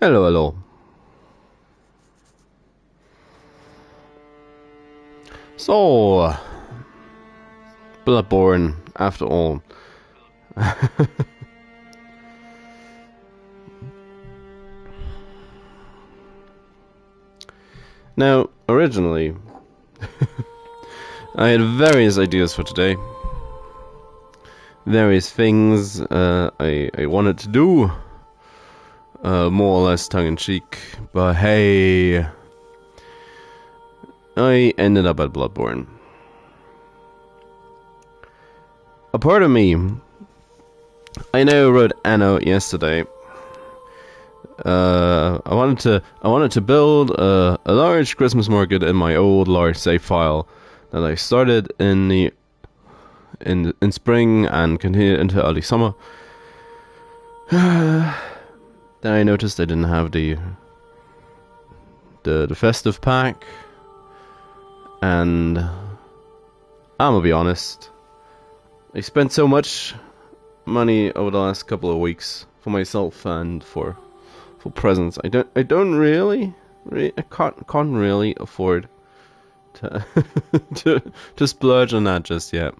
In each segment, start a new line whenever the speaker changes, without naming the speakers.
Hello, hello. So, Bloodborne, after all. Now, originally, I had various ideas for today. Various things I wanted to do. More or less tongue-in-cheek. But hey, I ended up at Bloodborne. A part of me, I know wrote Anno yesterday. I wanted to build a large Christmas market in my old large save file that I started in spring and continued into early summer. Then I noticed I didn't have the festive pack, and I'm gonna be honest, I spent so much money over the last couple of weeks for myself and for presents. I don't really I can't really afford to to splurge on that just yet.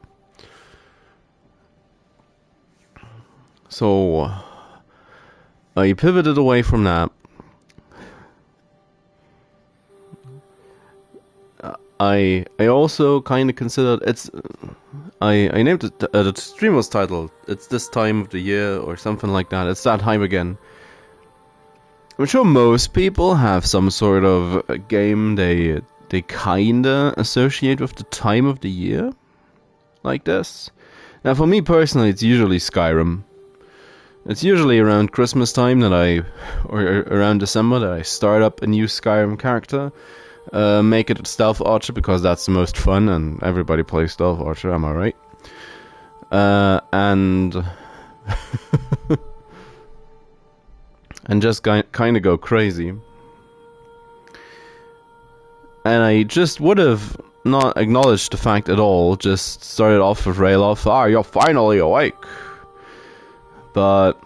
So I pivoted away from that. I also kind of considered I named it the stream was titled "It's This Time of the Year" or something like that. It's that time again. I'm sure most people have some sort of game they kinda associate with the time of the year, like this. Now, for me personally, it's usually Skyrim. It's usually around Christmas time or around December that I start up a new Skyrim character. Make it a stealth archer because that's the most fun, and everybody plays stealth archer. Am I right? And and just kind of go crazy. And I just would have not acknowledged the fact at all. Just started off with Rayloff. Ah, you're finally awake. But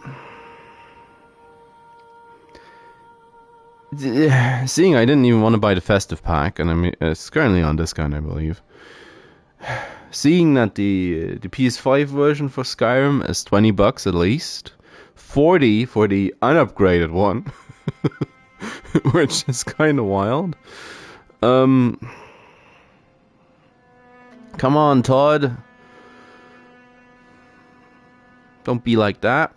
seeing I didn't even want to buy the festive pack, and I mean it's currently on discount, I believe. Seeing that the PS5 version for Skyrim is $20 at least, 40 for the unupgraded one, which is kind of wild. Come on, Todd. Don't be like that.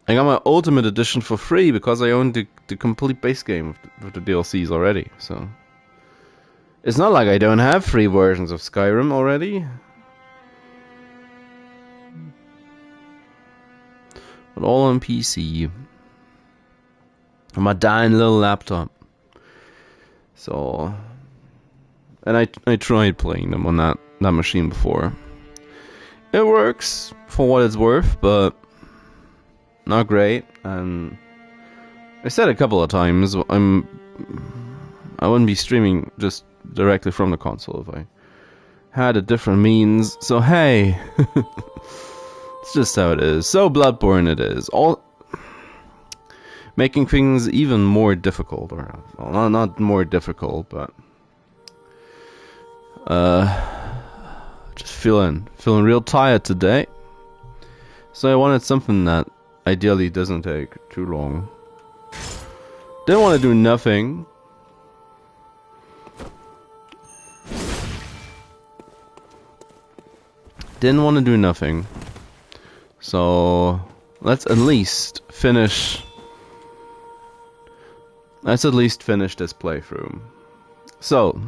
I got my Ultimate Edition for free because I own the complete base game with the DLCs already, so... It's not like I don't have free versions of Skyrim already. But all on PC. On my dying little laptop. So... And I tried playing them on that machine before. It works for what it's worth, but not great. And I said a couple of times I wouldn't be streaming just directly from the console if I had a different means. So hey, it's just how it is. So Bloodborne it is. All making things even more difficult, or well, not more difficult, but just feeling real tired today. So I wanted something that ideally doesn't take too long. Didn't want to do nothing. Didn't want to do nothing. So let's at least finish this playthrough. So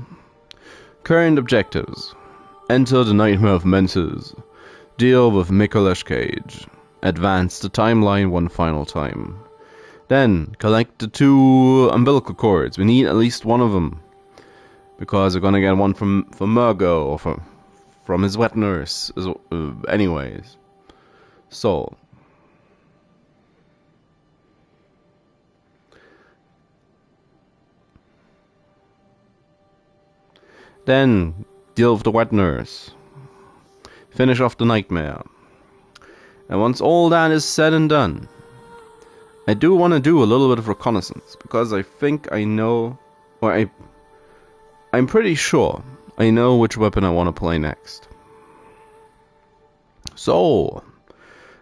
current objectives. Enter the Nightmare of Mensis. Deal with Nicolas Cage. Advance the timeline one final time. Then, collect the 2 umbilical cords. We need at least one of them. Because we're gonna get one from Murgo, or from his wet nurse. Anyways. So. Then, deal with the wet nurse. Finish off the nightmare. And once all that is said and done, I do want to do a little bit of reconnaissance, because I think I know, or I'm pretty sure I know which weapon I want to play next. So,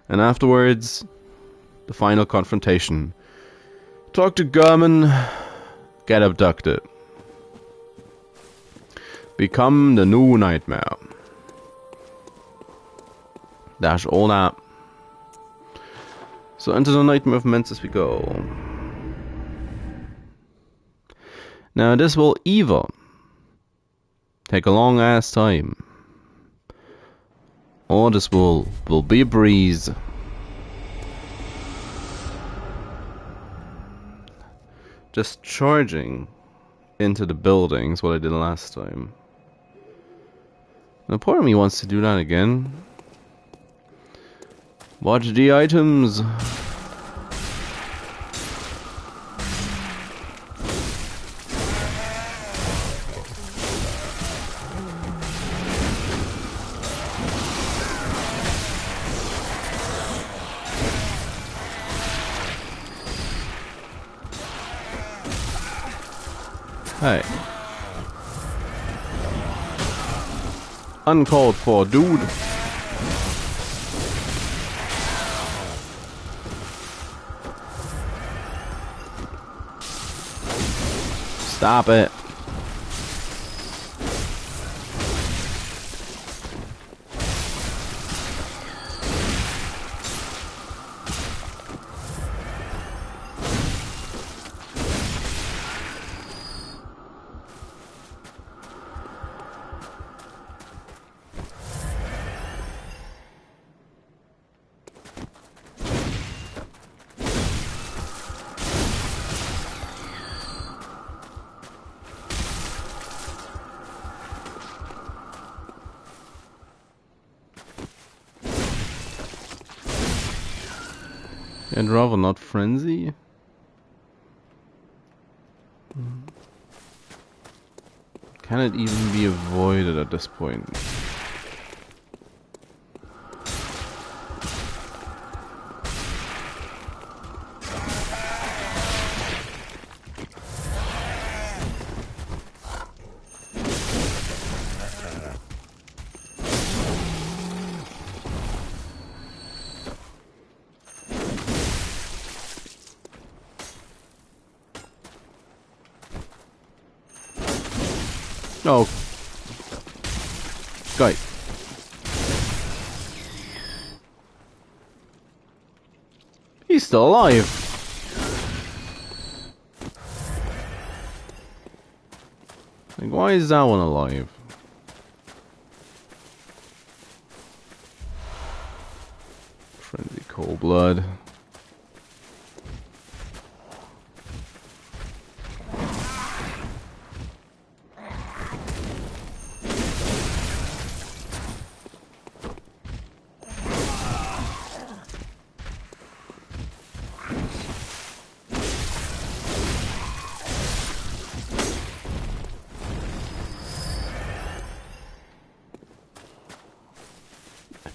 and afterwards, the final confrontation. Talk to Gehrmann, get abducted. Become the new nightmare. That's all that. So into the nightmare of Mensis we go. Now this will either take a long ass time, or this will be a breeze. Just charging into the building is what I did last time. Now part of me wants to do that again. Watch the items. Hey. Uncalled for, dude. Stop it. I'd rather not frenzy. Can it even be avoided at this point? Oh. Guy. He's still alive. Like, why is that one alive? Frenzy cold blood.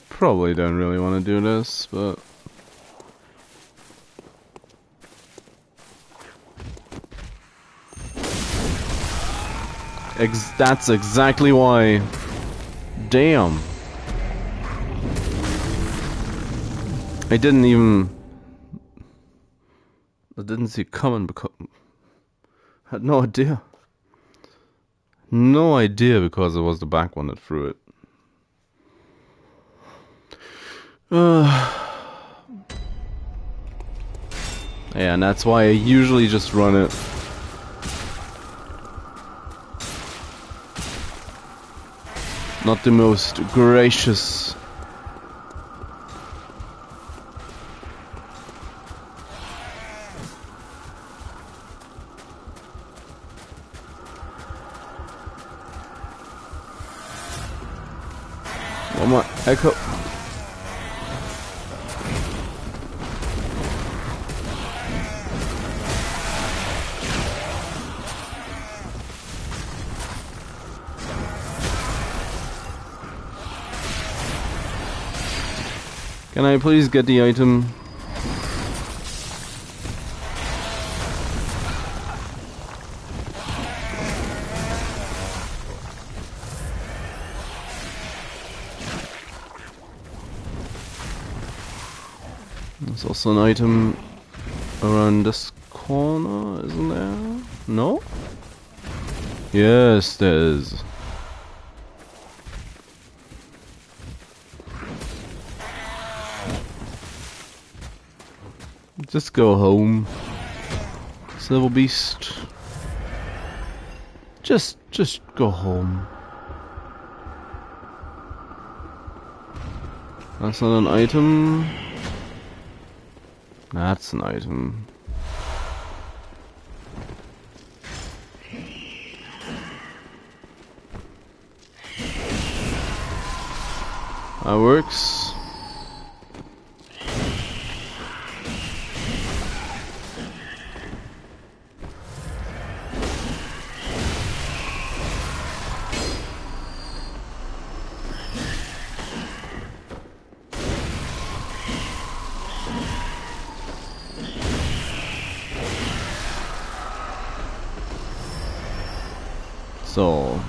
Probably don't really want to do this, but that's exactly why. Damn. I didn't see it coming because I had no idea. No idea because it was the back one that threw it. Yeah, and that's why I usually just run it. Not the most gracious. One more echo. Can I please get the item? There's also an item around this corner, isn't there? No? Yes, there is. Just go home, Silver Beast. Just go home. That's not an item. That's an item. That works. So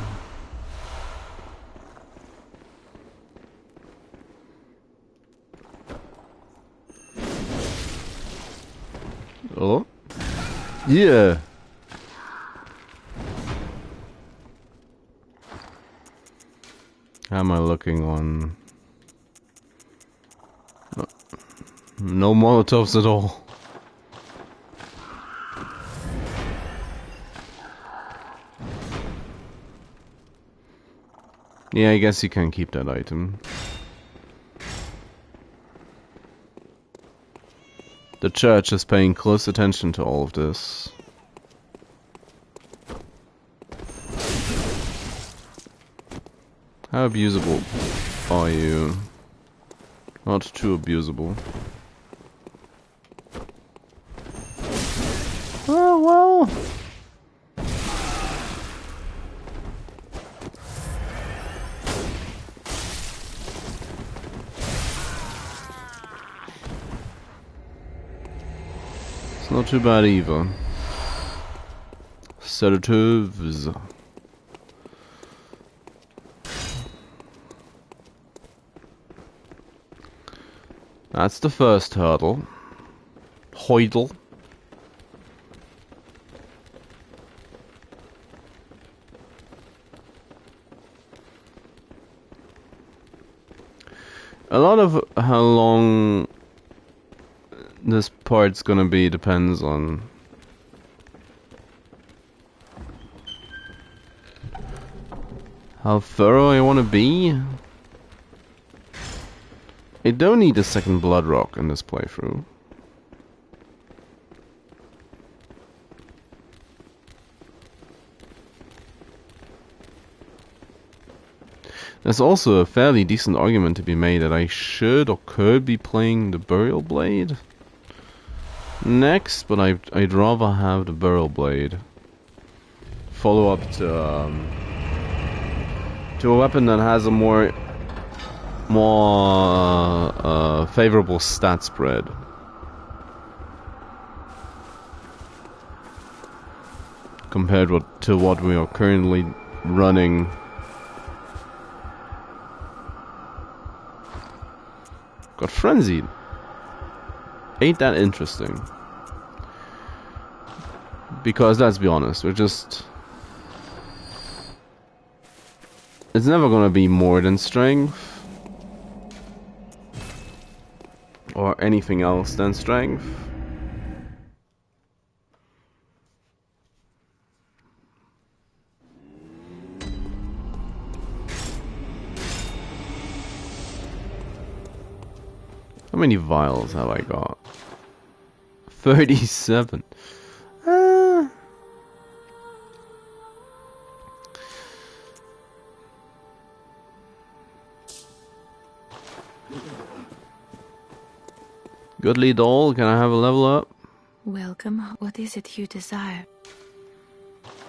oh yeah. How am I looking on? No Molotovs at all. Yeah, I guess you can keep that item. The church is paying close attention to all of this. How abusable are you? Not too abusable. Oh, well. It's not too bad either. Sedatives. That's the first hurdle. Hoidle. A lot of how long this part's gonna be depends on how thorough I want to be. I don't need a second blood rock in this playthrough. There's also a fairly decent argument to be made that I should or could be playing the Burial Blade next, but I'd rather have the Burial Blade follow up to a weapon that has a more favorable stat spread. Compared to what we are currently running. Got frenzied. Ain't that interesting? Because let's be honest, we're just... It's never gonna be more than strength. Or anything else than strength. How many vials have I got? 37. Goodly doll, can I have a level up?
Welcome. What is it you desire?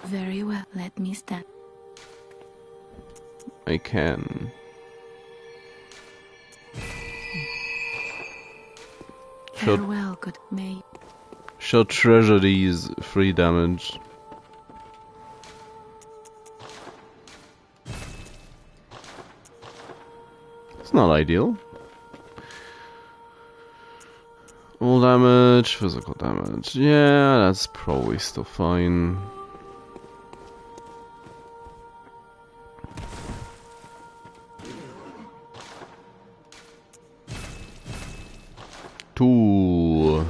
Very well, let me stand.
I can.
Farewell, good maid.
Shall treasure these free damage. It's not ideal. All damage, physical damage. Yeah, that's probably still fine. Two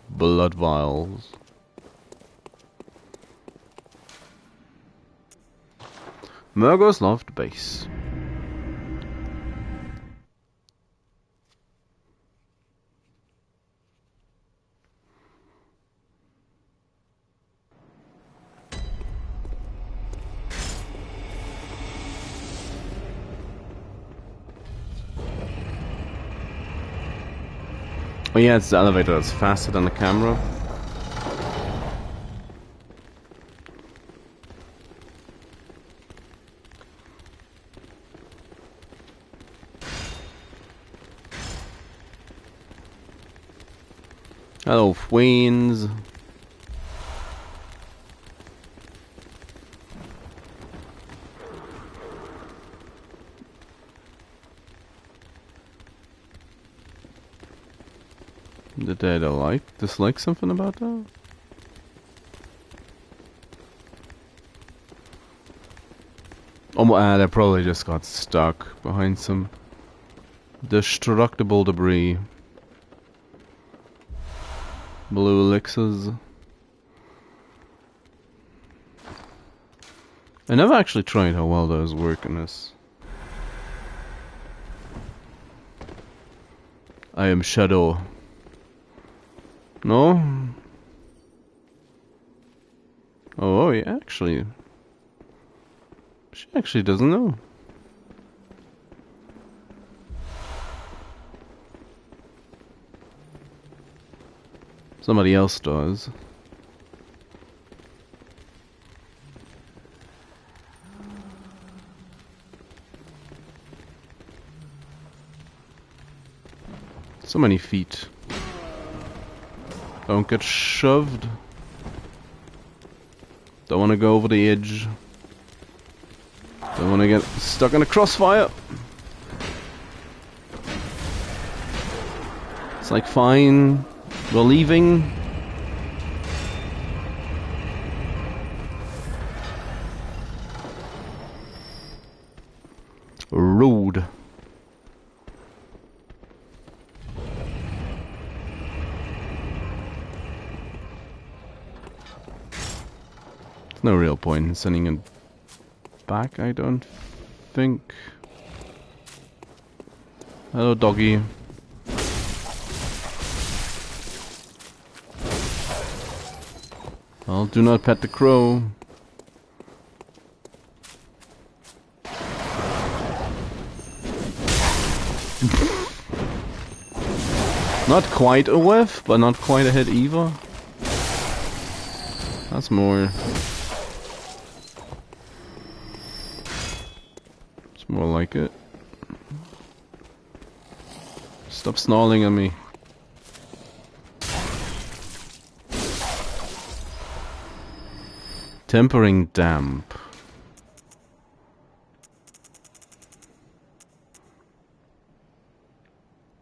blood vials. Murgo's Loft Base. Oh yeah, it's the elevator that's faster than the camera. Hello, Queens. Did they dislike something about that? Oh, they probably just got stuck behind some destructible debris. Blue elixirs. I never actually tried how well those work in this. I am Shadow. No? Oh, yeah, actually. She actually doesn't know. Somebody else does. So many feet. Don't get shoved. Don't want to go over the edge. Don't want to get stuck in a crossfire. It's like, fine, we're leaving. Rude. There's no real point in sending it back, I don't think. Hello, doggy. Well, do not pet the crow. Not quite a whiff, but not quite a hit either. That's more... It's more like it. Stop snarling at me. Tempering damp.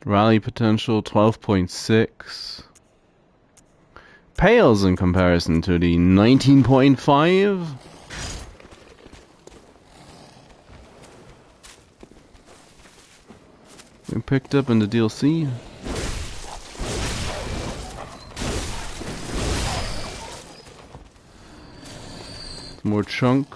Rally potential 12.6. Pales in comparison to the 19.5. We picked up in the DLC. More chunk.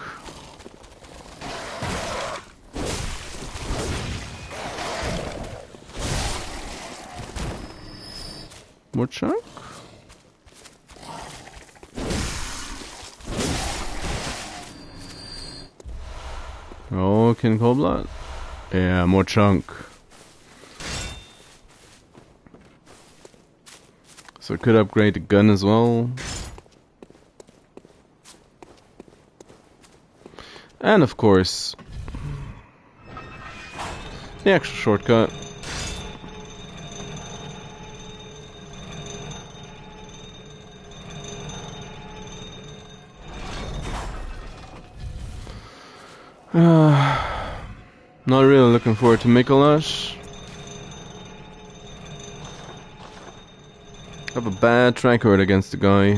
More chunk? Oh, can cold blood? Yeah, more chunk. So it could upgrade the gun as well. And of course, the extra shortcut. Not really looking forward to Mikolash. have a bad track record against the guy.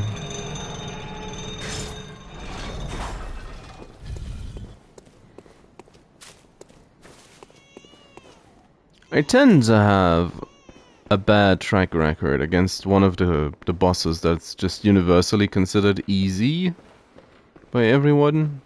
I tend to have a bad track record against one of the bosses that's just universally considered easy by everyone.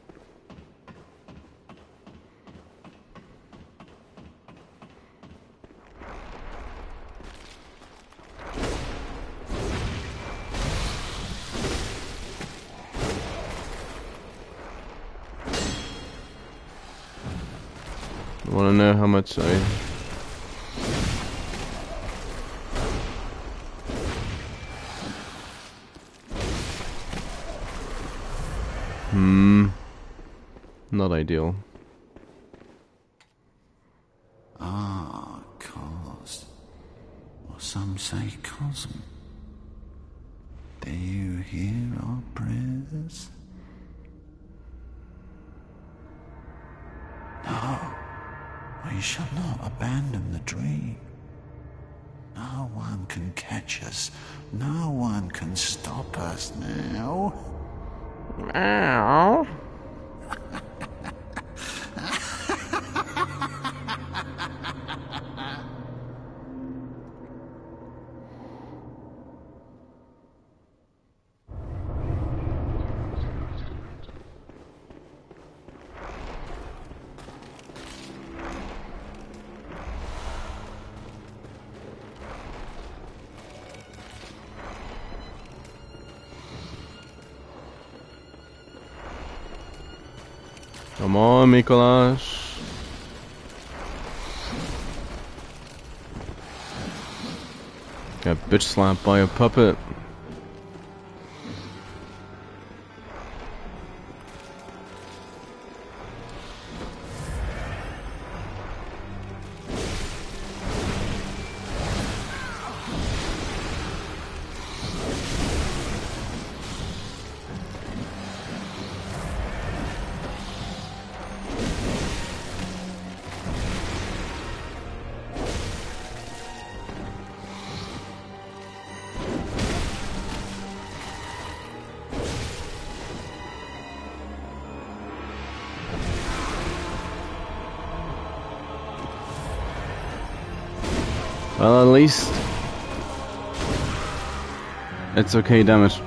Want to know how much I... Not ideal.
Ah, cause. Or some say cousin. Do you hear our prayers? No, we shall not abandon the dream. No one can catch us. No one can stop us now.
Meow. Come on, Mikolash. Got bitch slapped by a puppet. Well, at least it's okay damage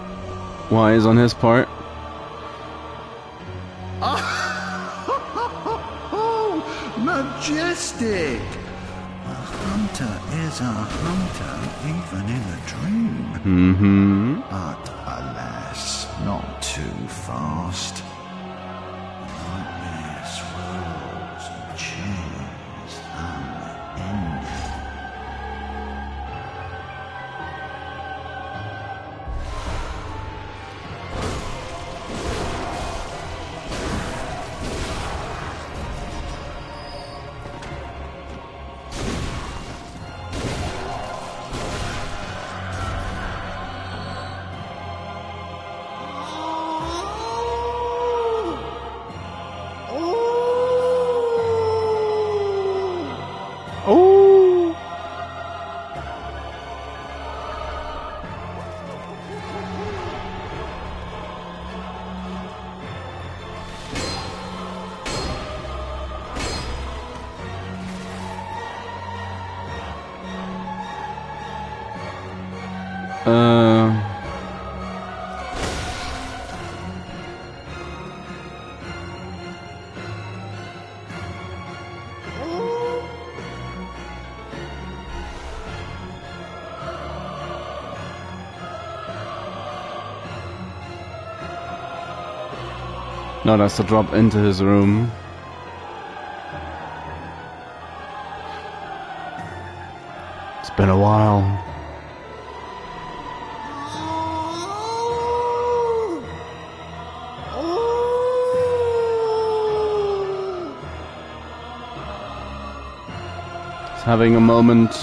wise on his part.
Oh, majestic! A hunter is a hunter even in a dream. But alas, not too fast. Nightmare swirls and chills unending.
Now that's to drop into his room. It's been a while. He's having a moment.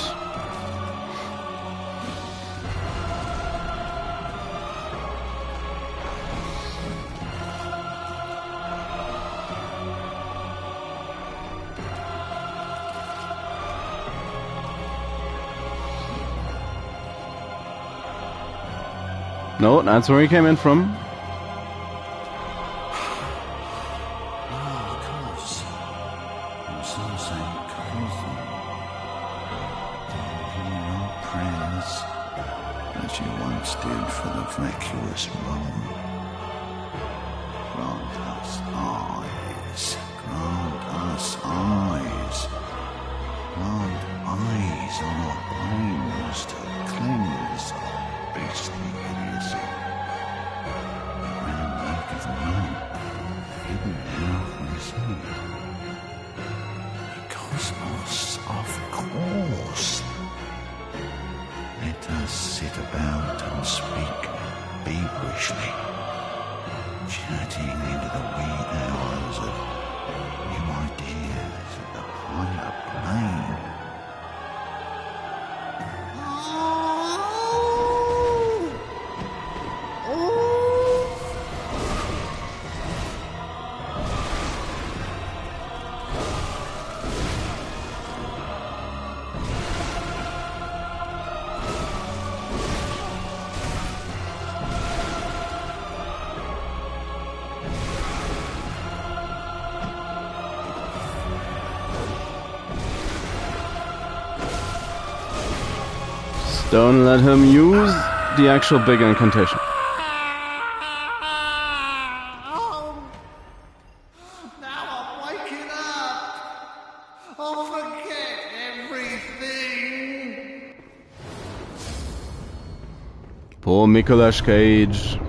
No, that's where he came in from.
Ah, of course. And some say cousin. Do you hear our prayers as you once did for the vacuous Rome? Grant us eyes. Grant us eyes. Grant eyes on our brains to cleanse our beastly idiocy. The grand work of Rome, hidden now from sight. The cosmos, of course. Let us sit about and speak feverishly, chatting into the wee hours of new ideas of the higher plane.
Don't let him use the actual big incantation.
Now I'm waking up. I'll forget everything.
Poor Nicolas Cage.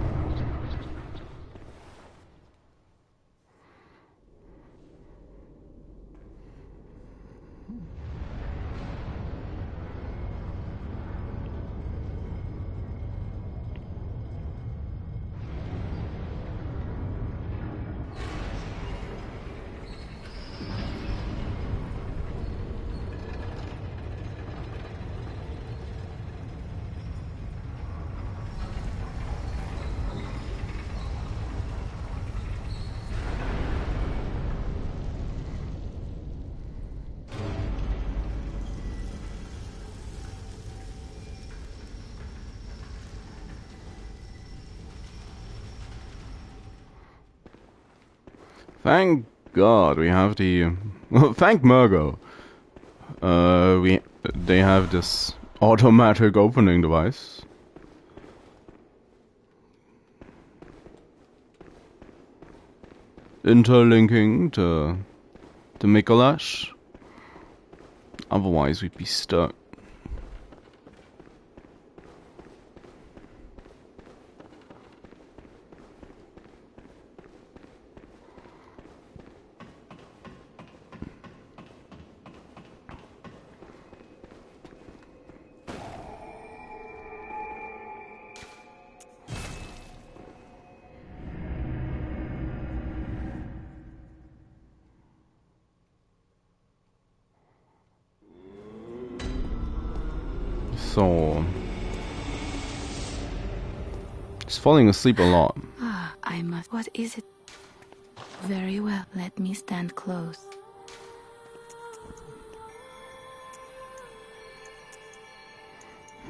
Thank God we have the... Well, thank Murgo. They have this automatic opening device. Interlinking to Mikolash. Otherwise we'd be stuck. So he's falling asleep a lot.
Ah, I must. What is it? Very well, let me stand close.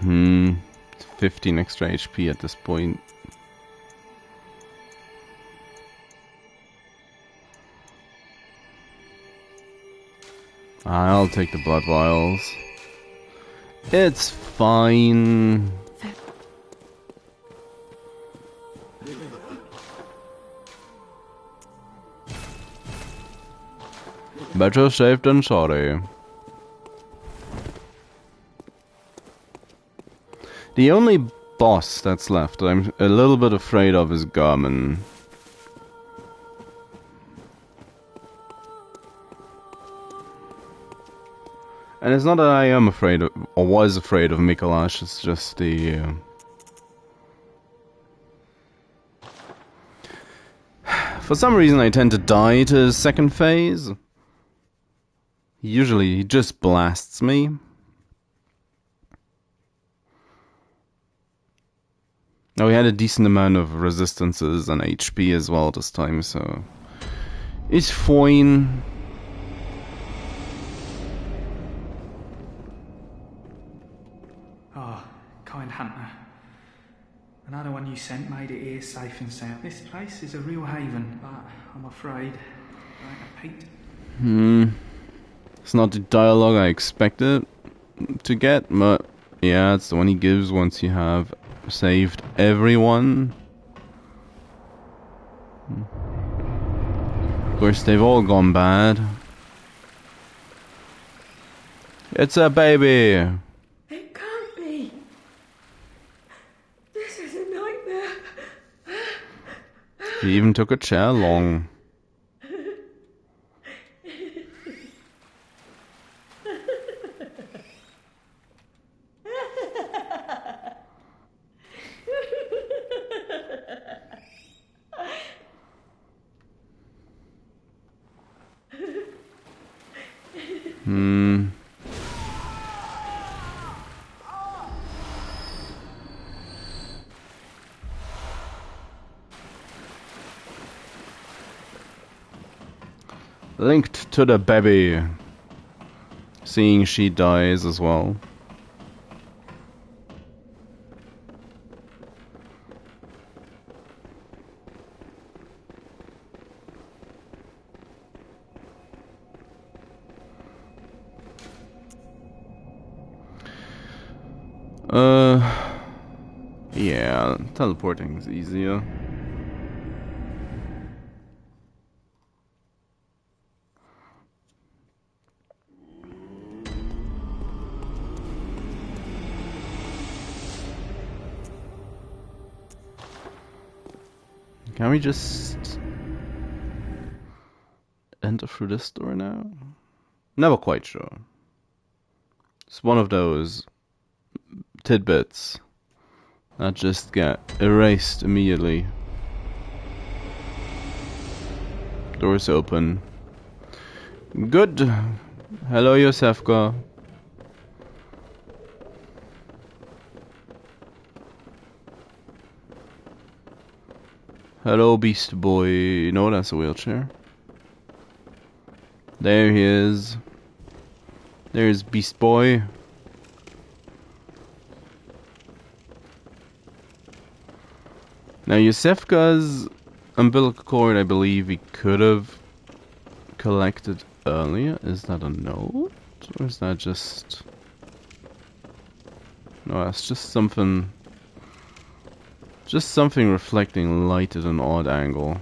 15 extra HP at this point. I'll take the blood vials. It's fine. Better safe than sorry. The only boss that's left that I'm a little bit afraid of is Gehrmanns. And it's not that I am afraid of, or was afraid of Mikolash, it's just the... For some reason I tend to die to his second phase. Usually he just blasts me. Oh, he had a decent amount of resistances and HP as well this time, so... It's fine.
Ah, kind hunter. Another one you sent made it here safe and sound. This place is a real haven, but I'm afraid I ain't a Pete.
It's not the dialogue I expected to get, but yeah, it's the one he gives once you have saved everyone. Of course, they've all gone bad. It's a baby!
It can't be. This is a nightmare.
He even took a chair along. Linked to the baby. Seeing she dies as well. Yeah, teleporting is easier. Can we just enter through this door now? Never quite sure. It's one of those tidbits that just get erased immediately. Doors open. Good. Hello, Yosefka. Hello, Beast Boy. No, that's a wheelchair. There he is. There's Beast Boy. Now, Yosefka's umbilical cord, I believe he could have collected earlier. Is that a note? Or is that just... No, that's just something... Just something reflecting light at an odd angle.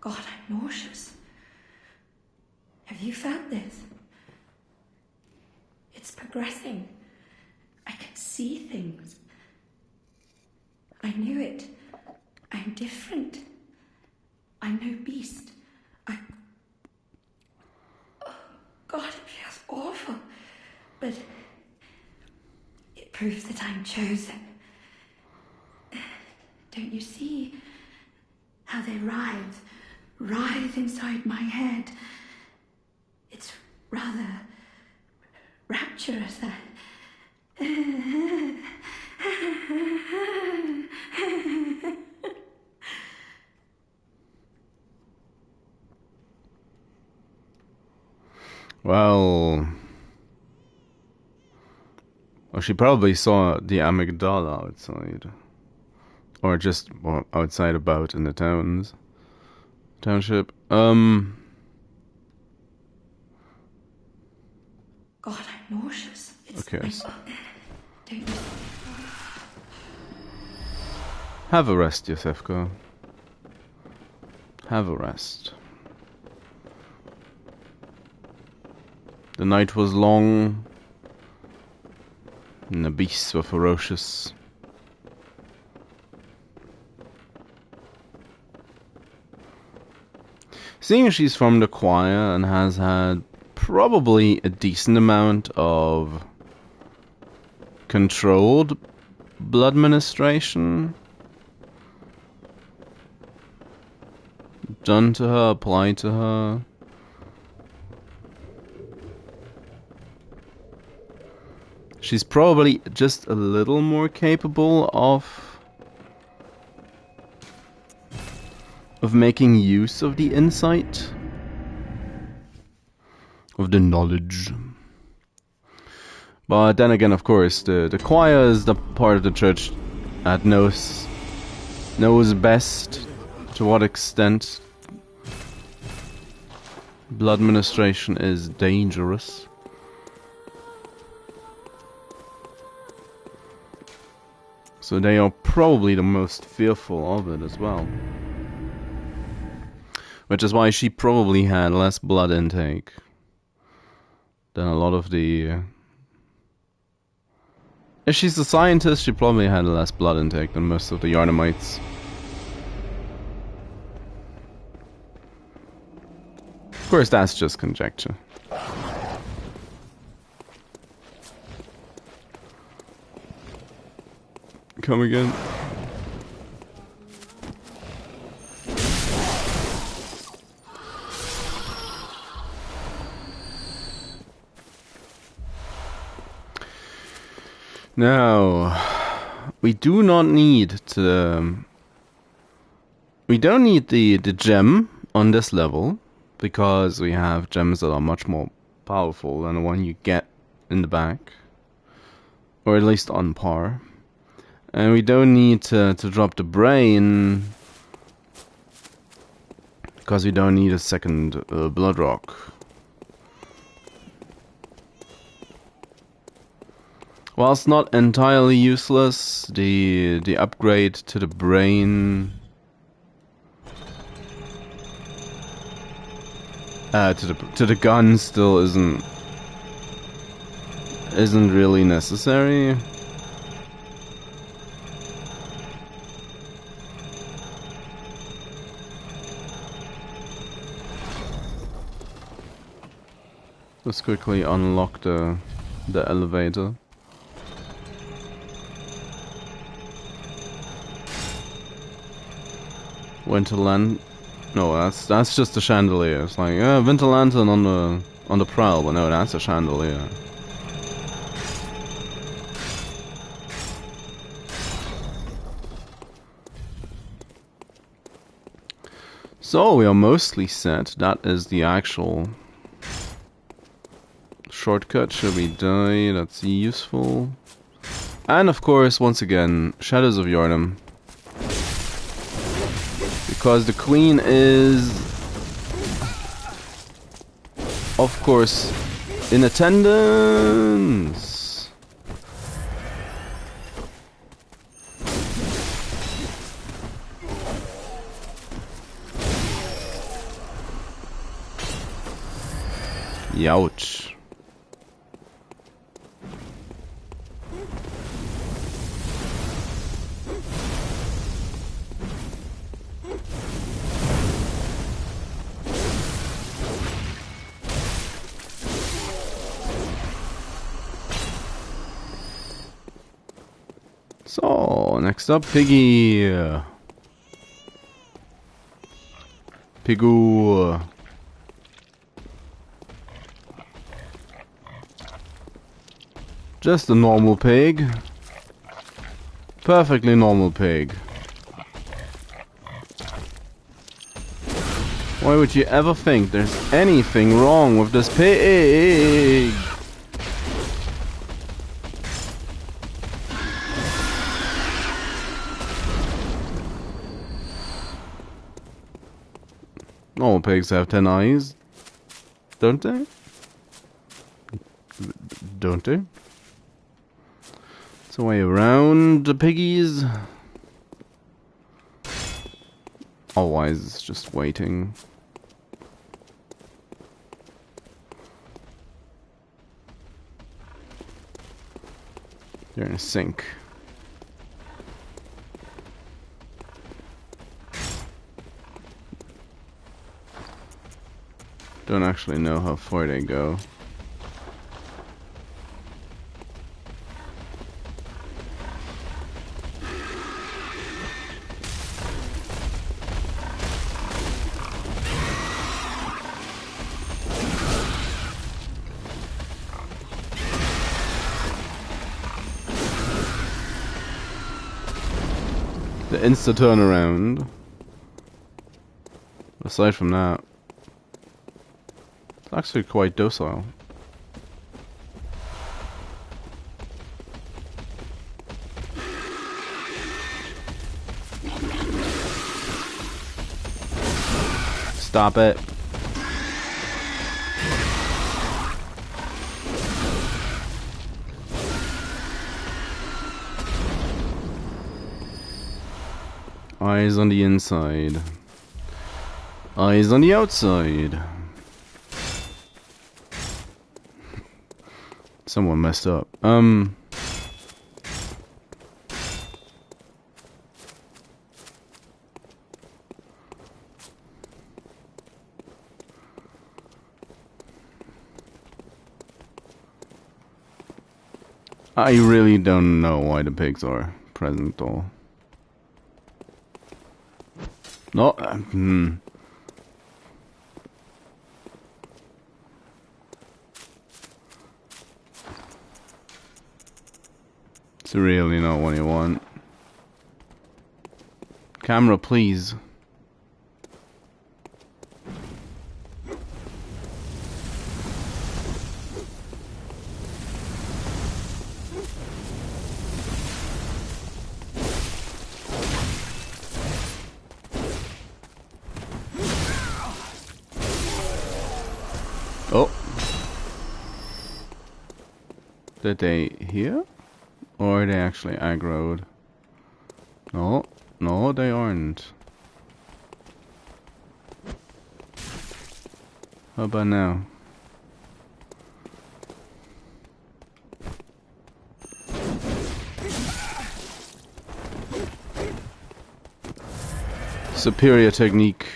God, I'm nauseous. Have you found this? It's progressing. I can see things. I knew it. I'm different. I'm no beast. Oh, God, it feels awful. But it proves that I'm chosen. Don't you see how they writhe inside my head? It's rather rapturous.
Well, she probably saw the amygdala outside. Or just outside about in the township.
God, I'm nauseous.
Okay.
Don't you...
Have a rest, Yosefka. Have a rest. The night was long, and the beasts were ferocious. Seeing she's from the choir and has had probably a decent amount of controlled blood ministration done to her, applied to her, She's probably just a little more capable of making use of the insight, of the knowledge. But then again, of course, the choir is the part of the church that knows best to what extent blood ministration is dangerous. So they are probably the most fearful of it as well. Which is why she probably had less blood intake than a lot of the... If she's a scientist, she probably had less blood intake than most of the Gehrmanns. Of course, that's just conjecture. Come again. Now, we do not need to... We don't need the gem on this level, because we have gems that are much more powerful than the one you get in the back. Or at least on par. And we don't need to drop the brain, because we don't need a second blood rock. While it's not entirely useless, the upgrade to the brain... to the gun still isn't really necessary. Let's quickly unlock the elevator. Winter Lantern. No, that's just a chandelier. It's like, yeah, Winter Lantern on the prowl, but no, that's a chandelier. So we are mostly set. That is the actual shortcut. Should we die? That's useful. And of course, once again, Shadows of Yharnam. Because the Queen is, of course, in attendance. Youch. So, next up, Piggy. Pigoo. Just a normal pig. Perfectly normal pig. Why would you ever think there's anything wrong with this pig? Normal pigs have 10 eyes, don't they? Don't they? It's a way around the piggies. Otherwise, it's just waiting. They're in a sink. Don't actually know how far they go. The insta turnaround. Aside from that, it's actually quite docile. Stop it. Eyes on the inside. Eyes on the outside. Someone messed up. I really don't know why the pigs are present though. No, It's really not what you want. Camera, please. Oh. Did they hear? Or are they actually aggroed? No, no, they aren't. How about now? Superior technique.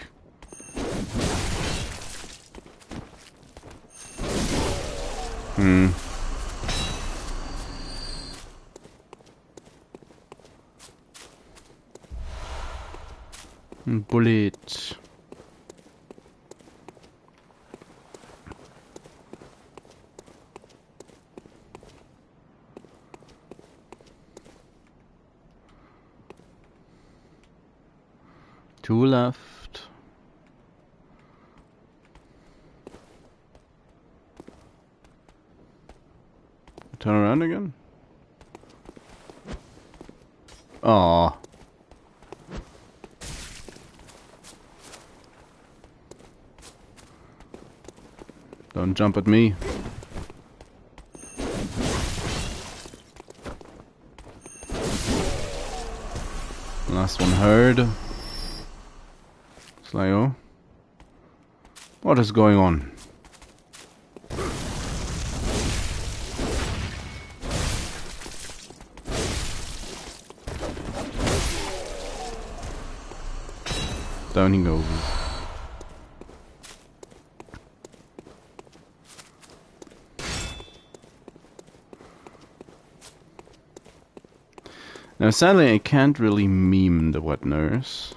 Bullet. Two left. Turn around again. Aww. Don't jump at me. Last one heard. Slayo. What is going on? Down he goes. Now, sadly, I can't really meme the wet nurse.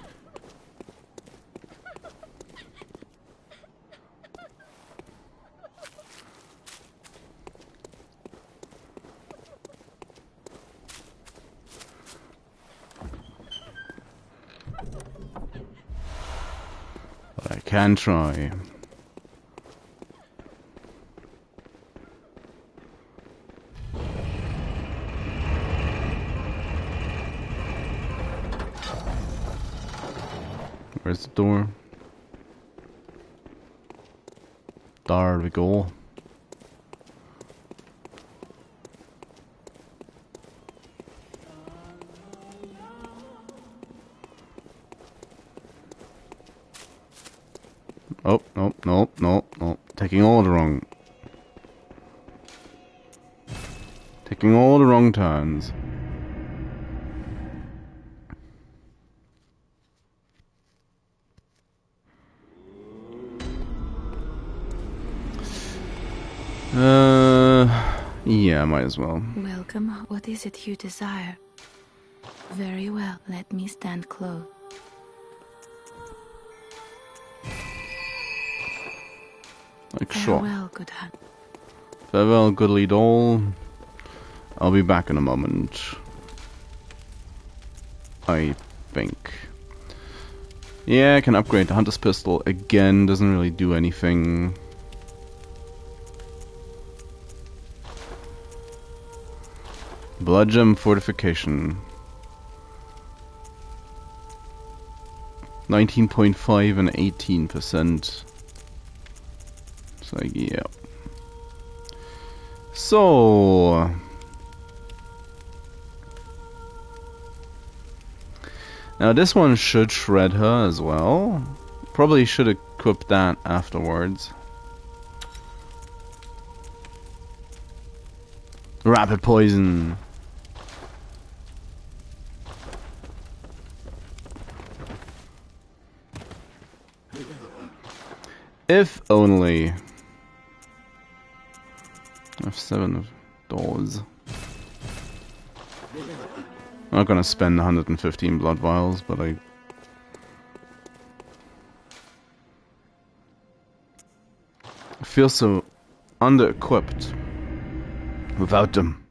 But I can try. Where's the door? There we go. Oh, no. Taking all the wrong turns. Yeah, might as well.
Welcome. What is it you desire? Very well, let me stand close.
Like, sure.
Farewell, good hunt.
Farewell, goodly doll. I'll be back in a moment. I think. Yeah, I can upgrade the Hunter's Pistol. Again, doesn't really do anything. Blood Gem Fortification. 19.5 and 18%. So, yeah. So... now this one should shred her as well. Probably should equip that afterwards. Rapid poison. If only. I have 7 of those. I'm not gonna spend 115 blood vials, but I feel so under-equipped without them.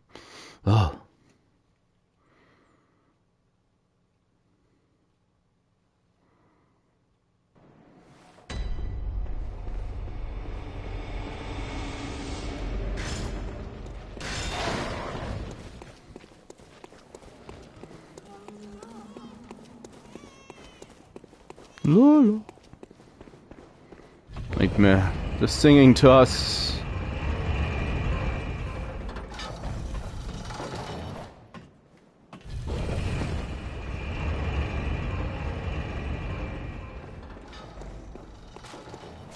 Oh. Lolo. Nightmare. Just singing to us.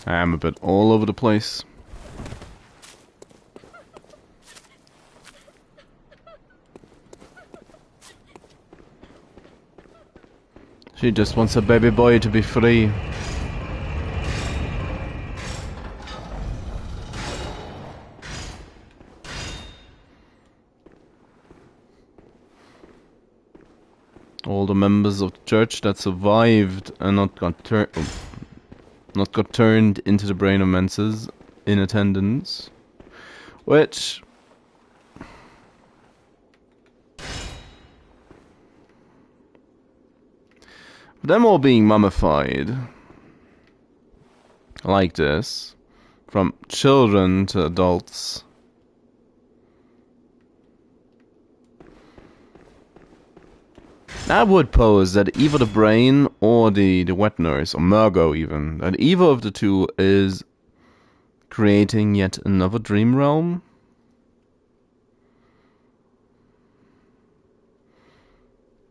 I am a bit all over the place. She just wants a baby boy to be free. All the members of the church that survived and not got turned into the brain of Mensis in attendance, which them all being mummified like this, from children to adults, that would pose that either the brain or the wet nurse, or Murgo even, that either of the two is creating yet another dream realm.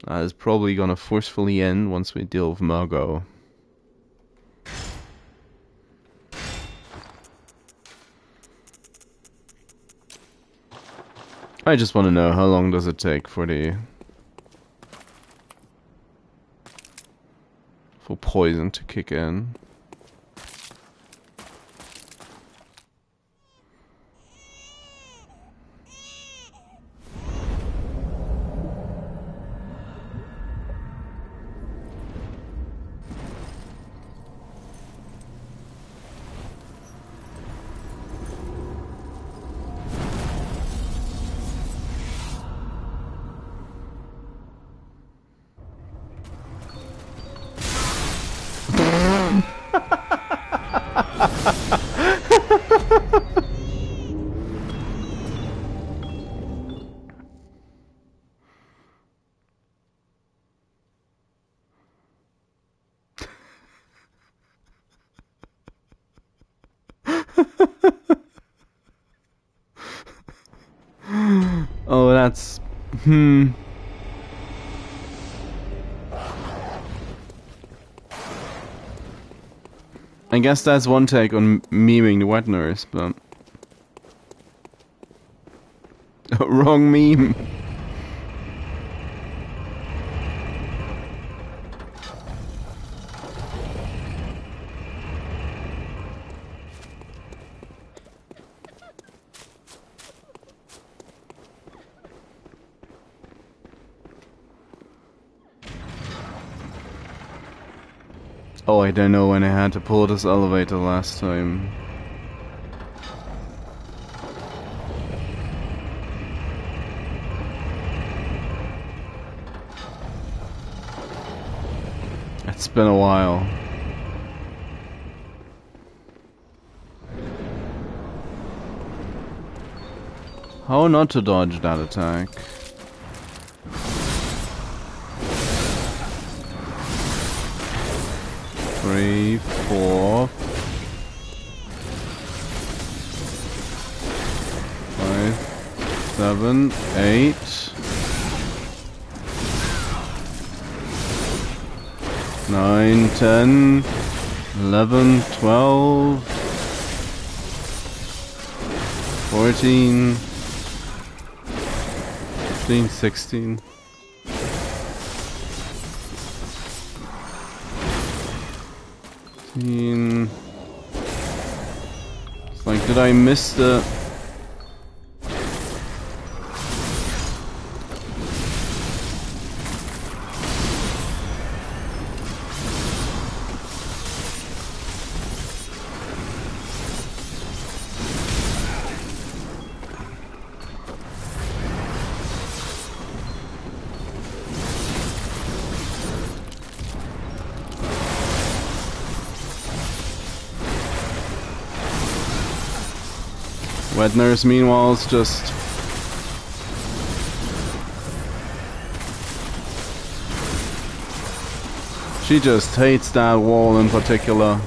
That is probably gonna forcefully end once we deal with Murgo. I just want to know how long does it take for poison to kick in. Oh, that's... I guess that's one take on memeing the wet nurse, but... wrong meme. Oh, I don't know when I had to pull this elevator last time. It's been a while. How not to dodge that attack? Three, four, 5, 7, 8. 9, 10, 11, 12, 14, 15, 16. It's like, did I miss the... Wet Nurse, meanwhile, is just... She just hates that wall in particular.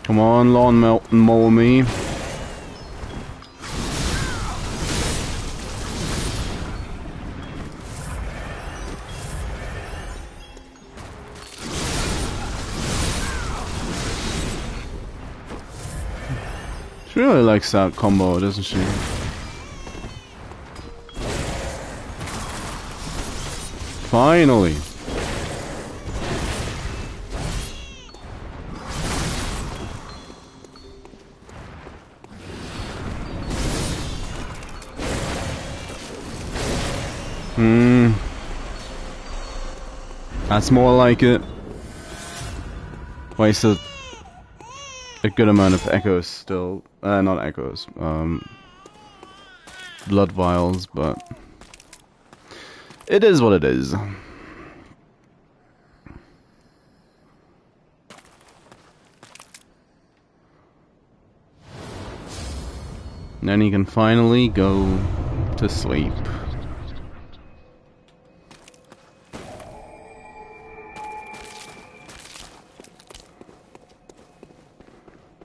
Come on, lawn mow me. She really likes that combo, doesn't she? Finally. That's more like it. Wasted a good amount of echoes still. Not echoes. Blood vials, but it is what it is. Then he can finally go to sleep.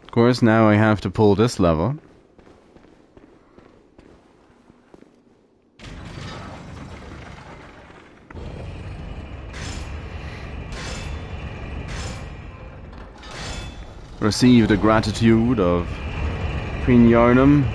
Of course, now I have to pull this lever. Receive the gratitude of Queen Gehrmanns.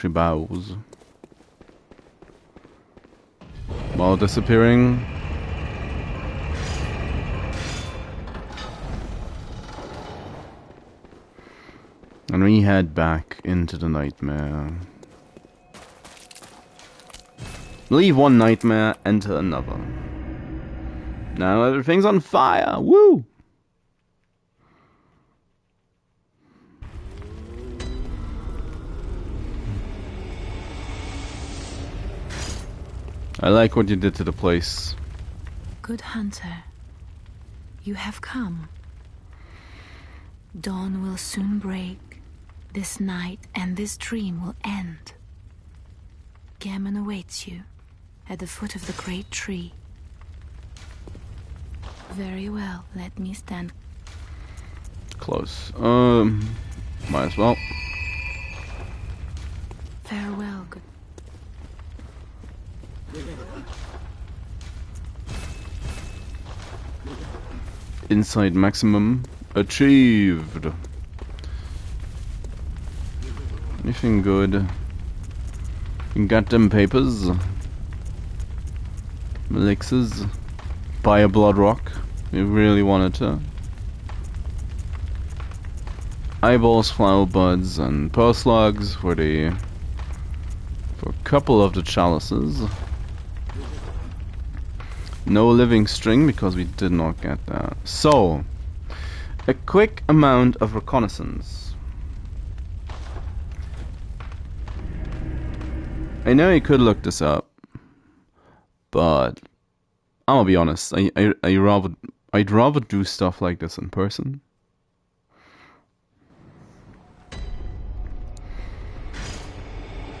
She bows while disappearing. And we head back into the nightmare. Leave one nightmare, enter another. Now everything's on fire! Woo! I like what you did to the place.
Good hunter, you have come. Dawn will soon break. This night and this dream will end. Gehrmanns awaits you at the foot of the great tree. Very well, let me stand
Close. Might as well.
Farewell, good.
Insight maximum achieved. Anything good? You got them papers. Elixirs. Buy a blood rock. You really wanted to. Eyeballs, flower buds, and pearl slugs for a couple of the chalices. No living string because we did not get that. So, a quick amount of reconnaissance. I know you could look this up, but I'm gonna be honest. I'd rather do stuff like this in person.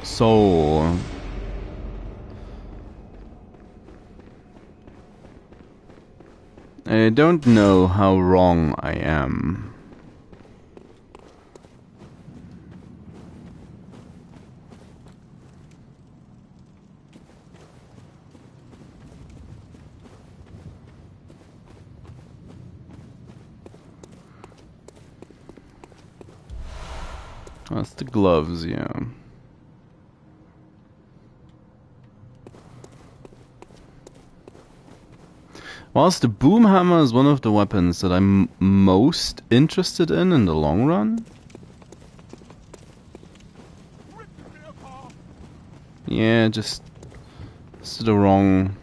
So, I don't know how wrong I am. That's the gloves, yeah. Whilst the boom hammer is one of the weapons that I'm most interested in the long run. Yeah, just it's the wrong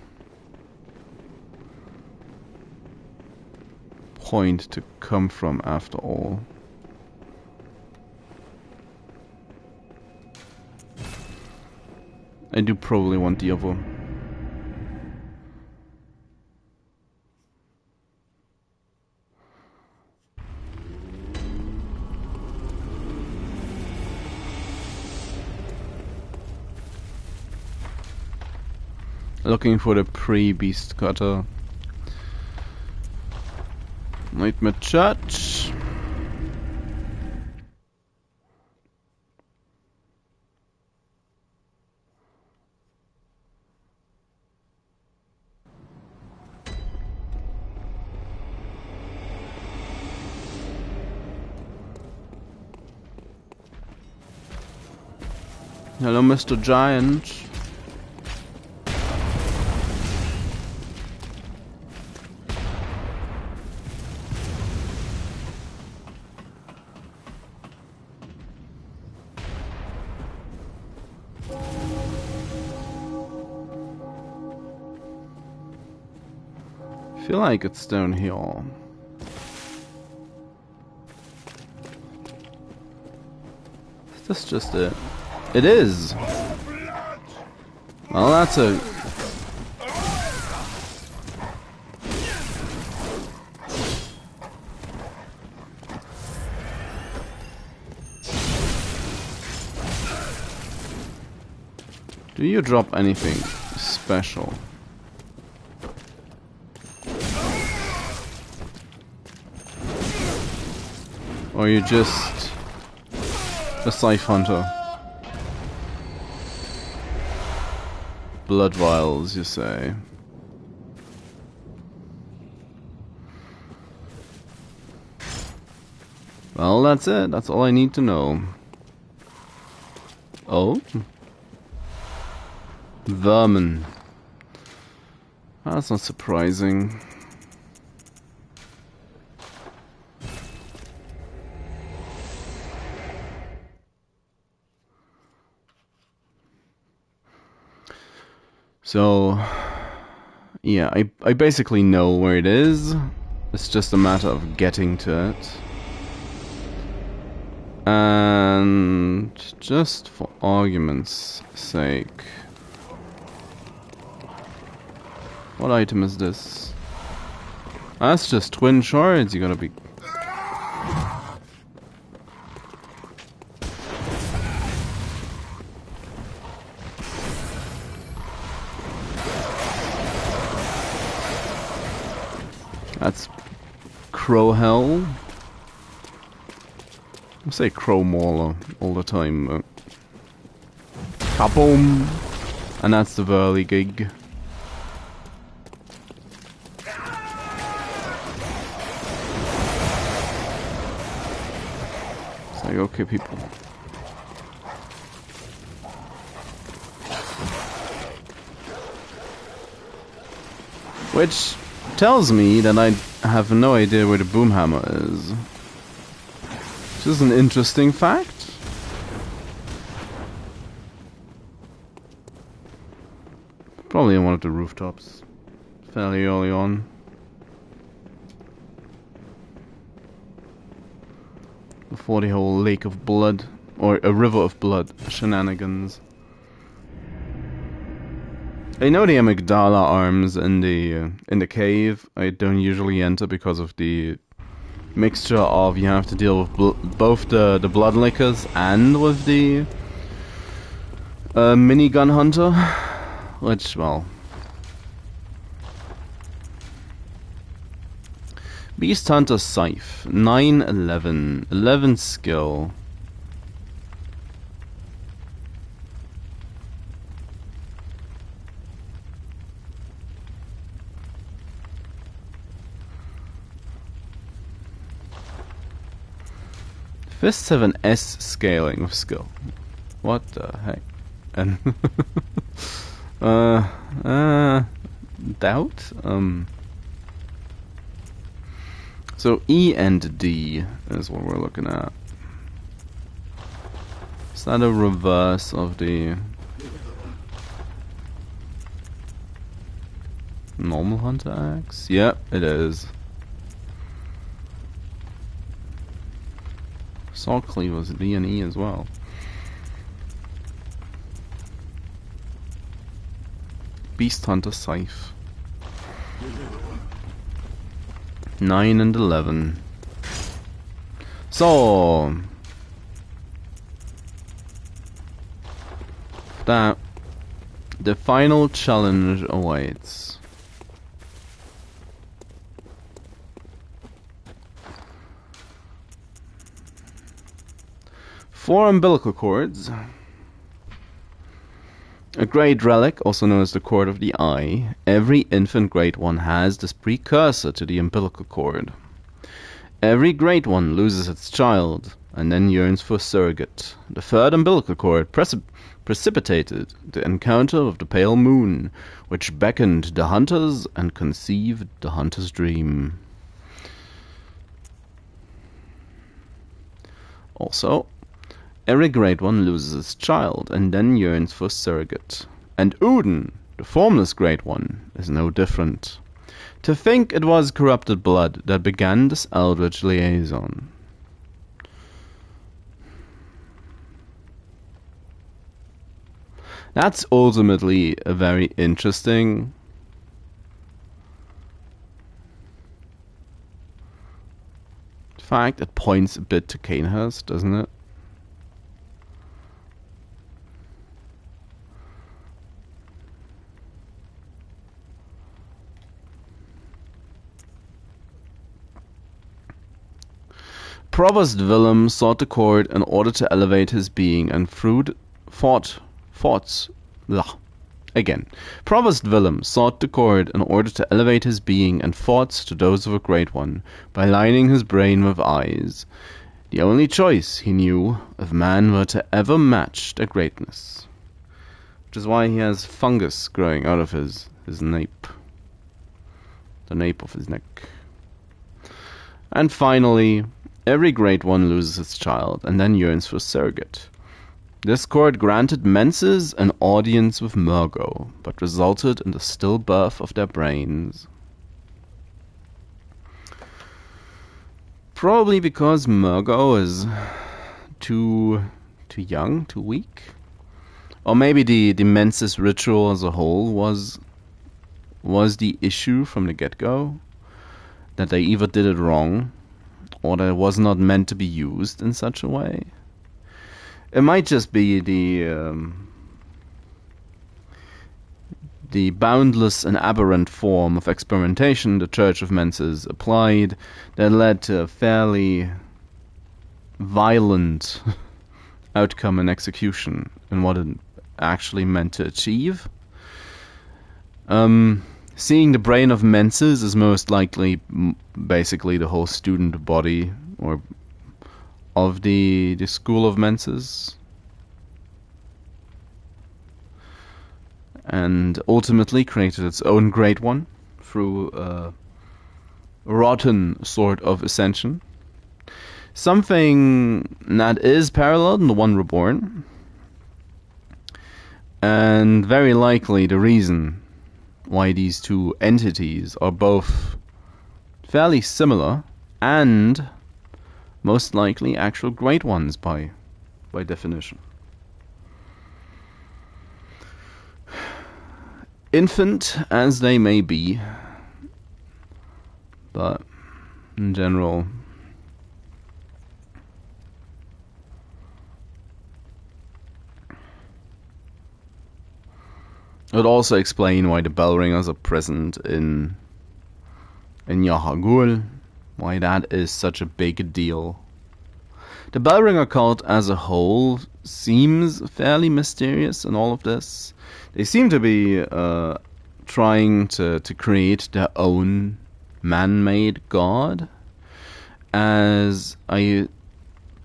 point to come from after all. I do probably want the other. Looking for the pre-beast cutter. Nightmare Church. Hello, Mr. Giant. I feel like it's down here. Is this just it? It is! Well, that's a... Do you drop anything special? Or are you just a scythe hunter? Blood vials, you say? Well, that's it. That's all I need to know. Oh? Vermin. That's not surprising. So, yeah, I basically know where it is. It's just a matter of getting to it. And just for argument's sake, what item is this? That's just twin shards. You gotta be... That's Crow Hell. I say Crow Mauler all the time, but... Kaboom! And that's the whirly gig. It's like, okay, people. Which tells me that I have no idea where the boom hammer is. Which is an interesting fact. Probably on one of the rooftops. Fairly early on. Before the whole lake of blood, or a river of blood shenanigans. I know the amygdala arms in the cave. I don't usually enter because of the mixture of you have to deal with both the blood lickers and with the minigun hunter, which, well, Beast Hunter Scythe 911 11 skill. Fists have an S scaling of skill. What the heck? And doubt? So E and D is what we're looking at. Is that a reverse of the normal hunter axe? Yep, it is. Saw cleavers, D and E as well. Beast Hunter Scythe. 9 and 11. So that the final challenge awaits. Four umbilical cords. A great relic, also known as the cord of the eye. Every infant great one has this precursor to the umbilical cord. Every great one loses its child, and then yearns for a surrogate. The third umbilical cord precipitated the encounter of the pale moon, which beckoned the hunters and conceived the hunter's dream. Also, every great one loses its child, and then yearns for a surrogate. And Uden, the formless great one, is no different. To think it was corrupted blood that began this eldritch liaison. That's ultimately a very interesting fact. It points a bit to Cainhurst, doesn't it? Provost Willem sought the cord in order to elevate his being and Provost Willem sought the cord in order to elevate his being and thoughts to those of a great one, by lining his brain with eyes. The only choice, he knew, if man were to ever match their greatness. Which is why he has fungus growing out of his nape. The nape of his neck. And finally, every great one loses its child, and then yearns for a surrogate. This cord granted Mensis an audience with Murgo, but resulted in the stillbirth of their brains. Probably because Murgo is too young, too weak. Or maybe the Mensis ritual as a whole was the issue from the get-go. That they either did it wrong, or that it was not meant to be used in such a way. It might just be the boundless and aberrant form of experimentation the Church of Mensis applied that led to a fairly violent outcome and execution in what actually meant to achieve. Seeing the brain of Mensis is most likely basically the whole student body or of the school of Mensis. And ultimately created its own great one through a rotten sort of ascension. Something that is paralleled in the One Reborn. And very likely the reason why these two entities are both fairly similar and most likely actual great ones by definition. Infant as they may be, but in general, it would also explain why the Bellringers are present in Yahagul, why that is such a big deal. The Bellringer cult as a whole seems fairly mysterious in all of this. They seem to be trying to create their own man-made god, as I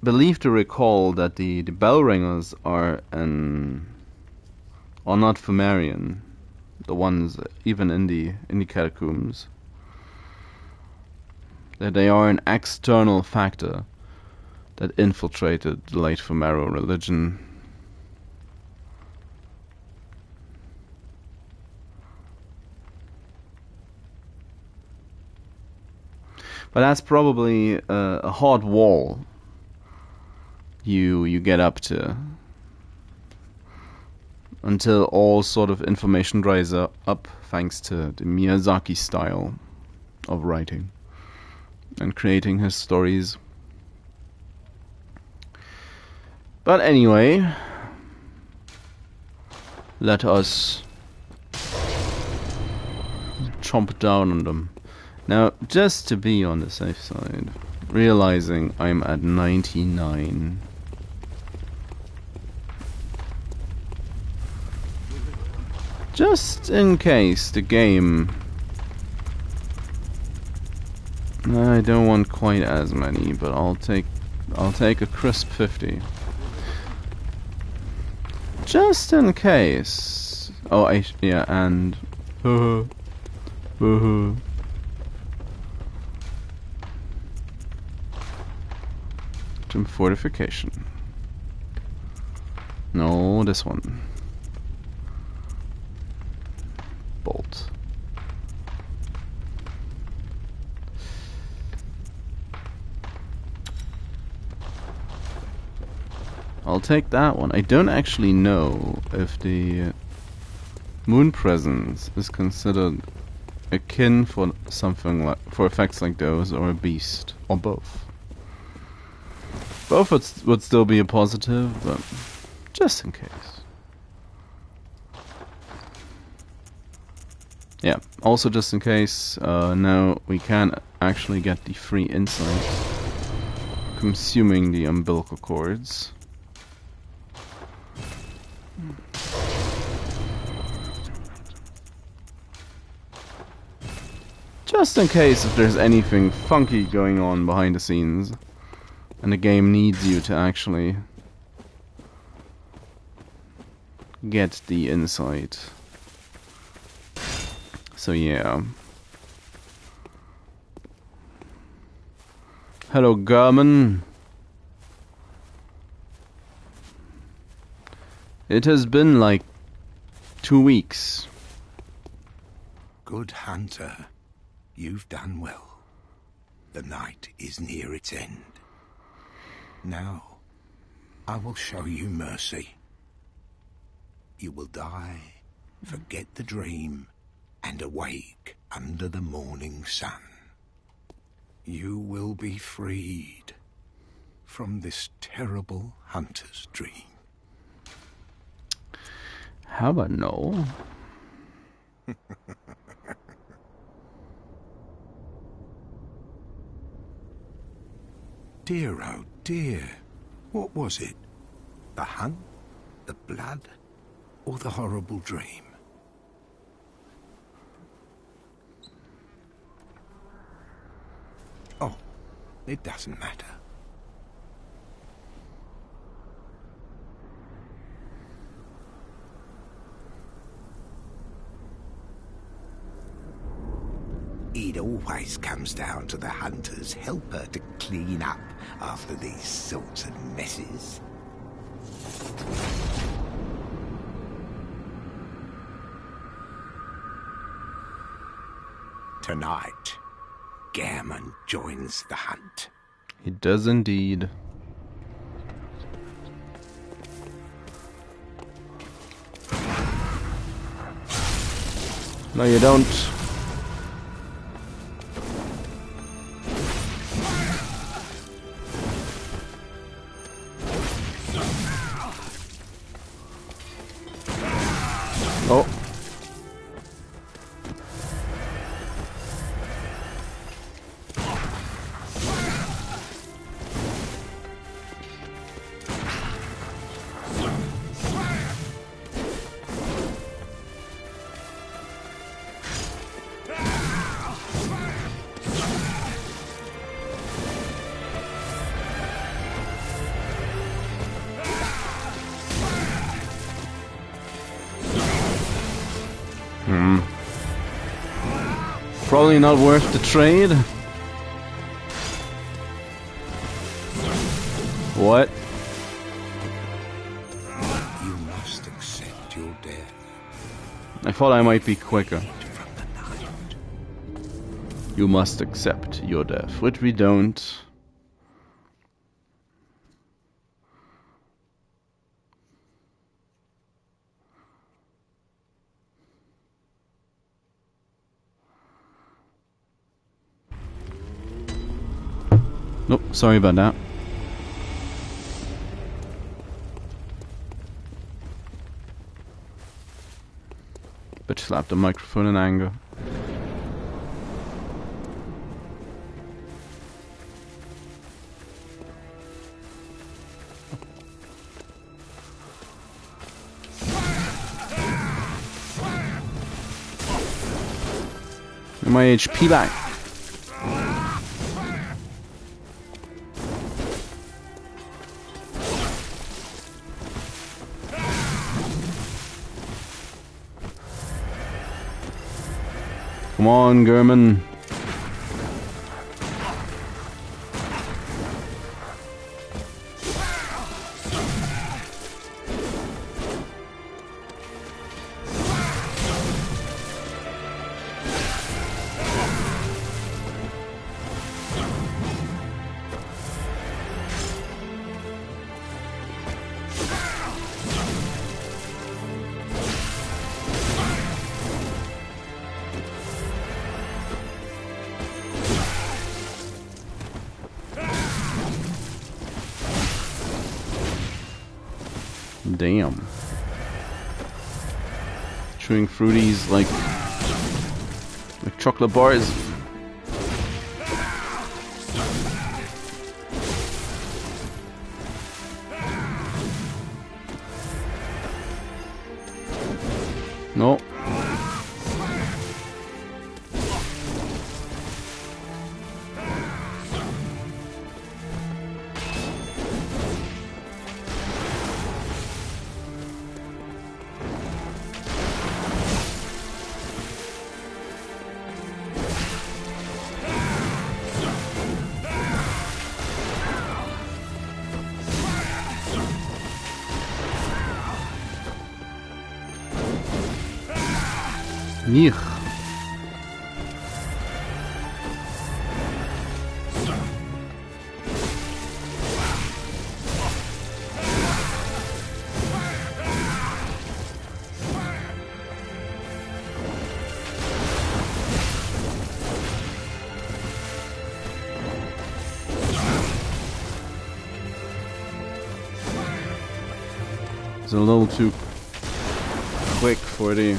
believe to recall that the Bellringers are not Fumarian, the ones even in the catacombs. That they are an external factor that infiltrated the late Fumero religion. But that's probably a hard wall you get up to until all sort of information dries up thanks to the Miyazaki style of writing and creating his stories. But anyway, let us chomp down on them. Now, just to be on the safe side, realizing I'm at 99. Just in case the game... I don't want quite as many, but I'll take a crisp 50. Just in case. Oh, yeah, and... Gym fortification. No, this one. Bolt. I'll take that one. I don't actually know if the Moon Presence is considered akin for something like for effects like those, or a beast, or both. Both would still be a positive, but just in case. Yeah, also just in case, now we can actually get the free insight, consuming the umbilical cords. Just in case if there's anything funky going on behind the scenes, and the game needs you to actually get the insight. So yeah. Hello, Gehrmanns. It has been like 2 weeks.
Good hunter, you've done well. The night is near its end. Now, I will show you mercy. You will die, forget the dream, and awake under the morning sun. You will be freed from this terrible hunter's dream.
How about no?
Dear, oh dear, what was it? The hunt? The blood? or the horrible dream? Oh, it doesn't matter. It always comes down to the hunter's helper to clean up after these sorts of messes. Tonight, Gehrmann joins the hunt.
He does indeed. No, you don't. Oh. Probably not worth the trade. What?
You must accept your death.
I thought I might be quicker.
From the night.
You must accept your death, which we don't. Nope, sorry about that. Bitch slapped the microphone in anger. Get my HP back. Come on, Gehrmann. Damn. Chewing fruities like chocolate bars. No. Nich. It's a little too quick for the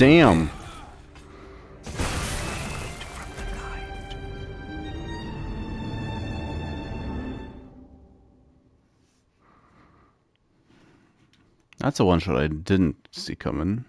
damn. That's a one shot I didn't see coming.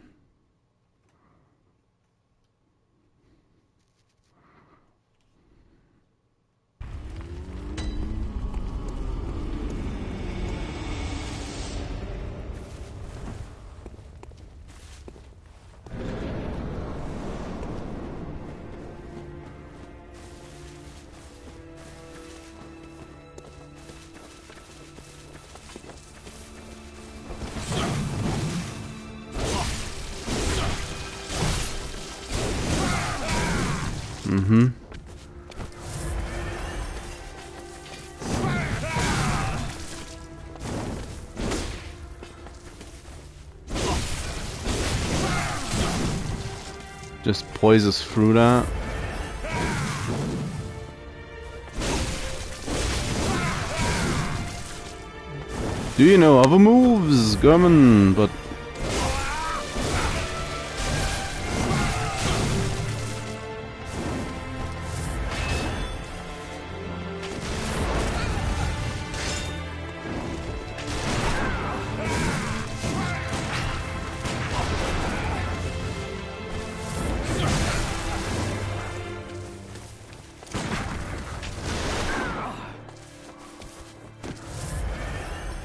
Mm-hmm. Just poises through that. Do you know other moves, Gehrmann? But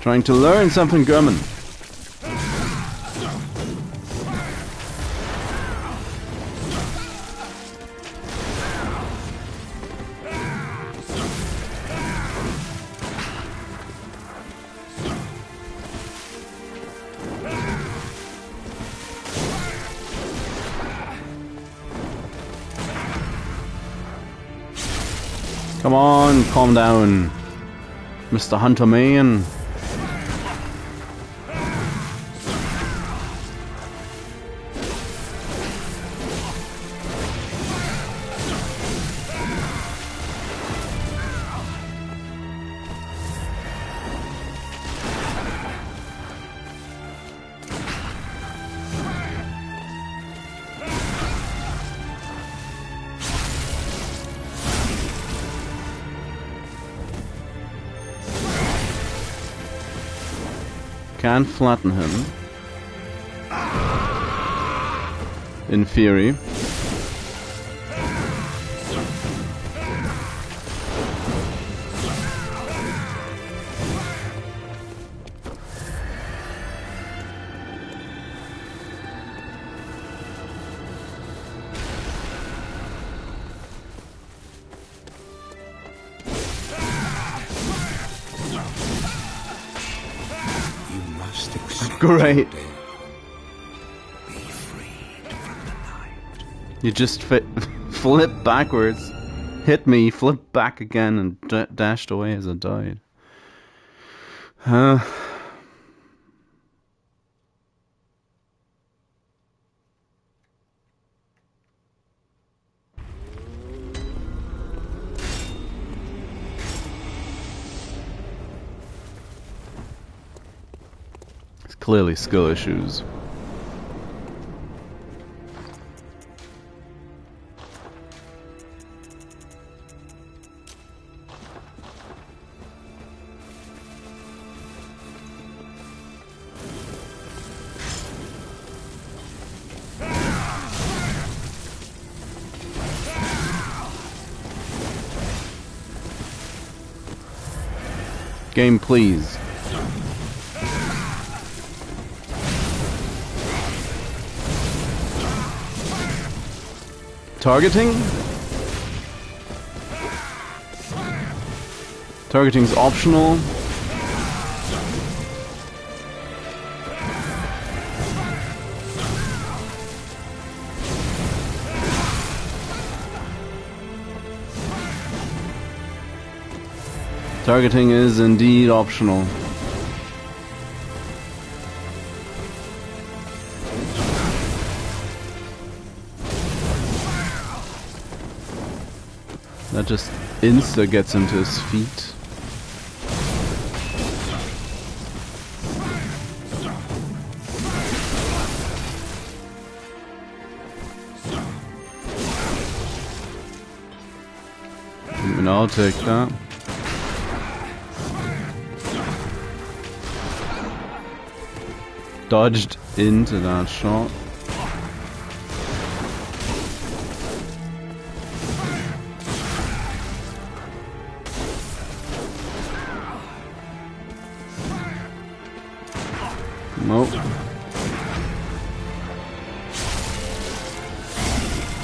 trying to learn something, Gehrmann. Come on, calm down, Mr. Hunter Man. Can flatten him. In theory. Great.
Be freed from the night.
You just flip backwards, hit me, flip back again, and dashed away as I died. Clearly skill issues. Game, please. Targeting? Targeting's optional. Targeting is indeed optional. That just insta gets him to his feet. And I'll take that. Dodged into that shot. Nope.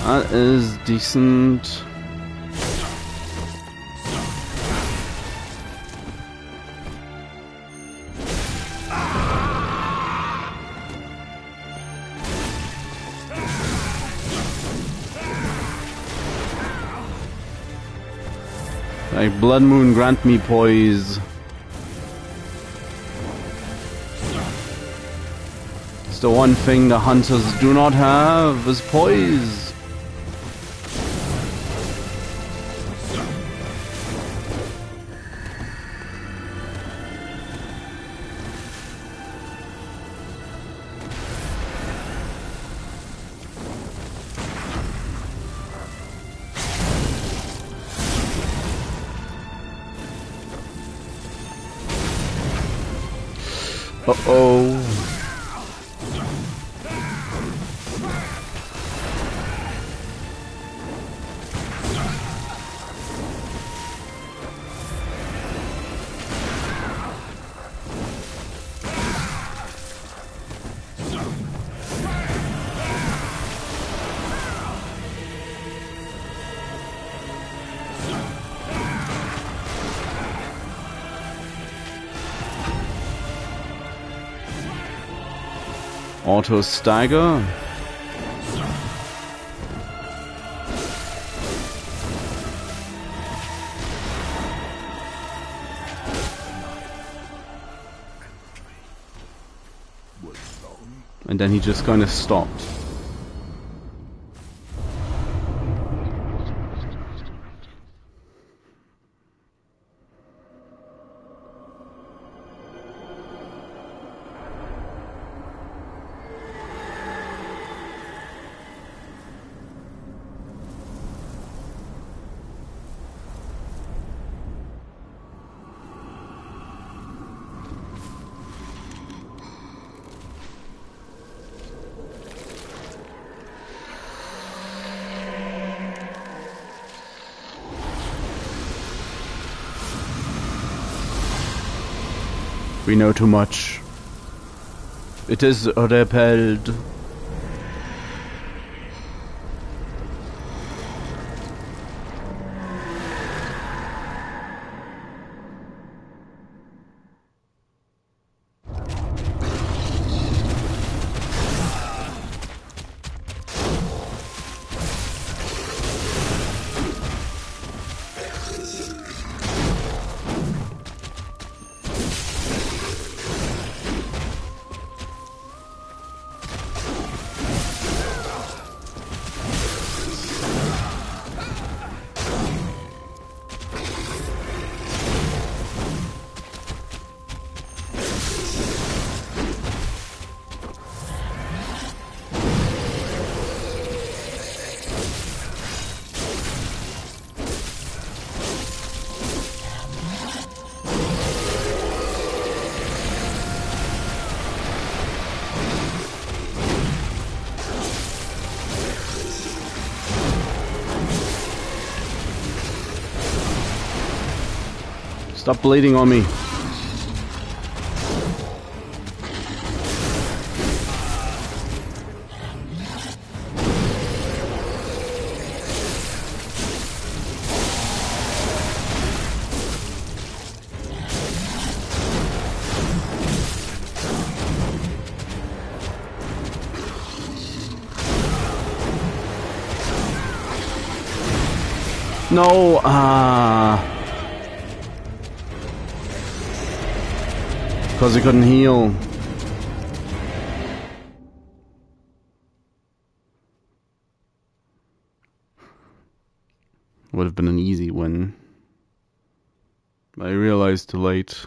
That is decent. Like Blood Moon, grant me poise. It's the one thing the hunters do not have, is poise. Uh-oh. Auto stagger. And then he just kind of stopped. We know too much. It is repelled. Stop bleeding on me. No, because he couldn't heal. Would have been an easy win. I realized too late.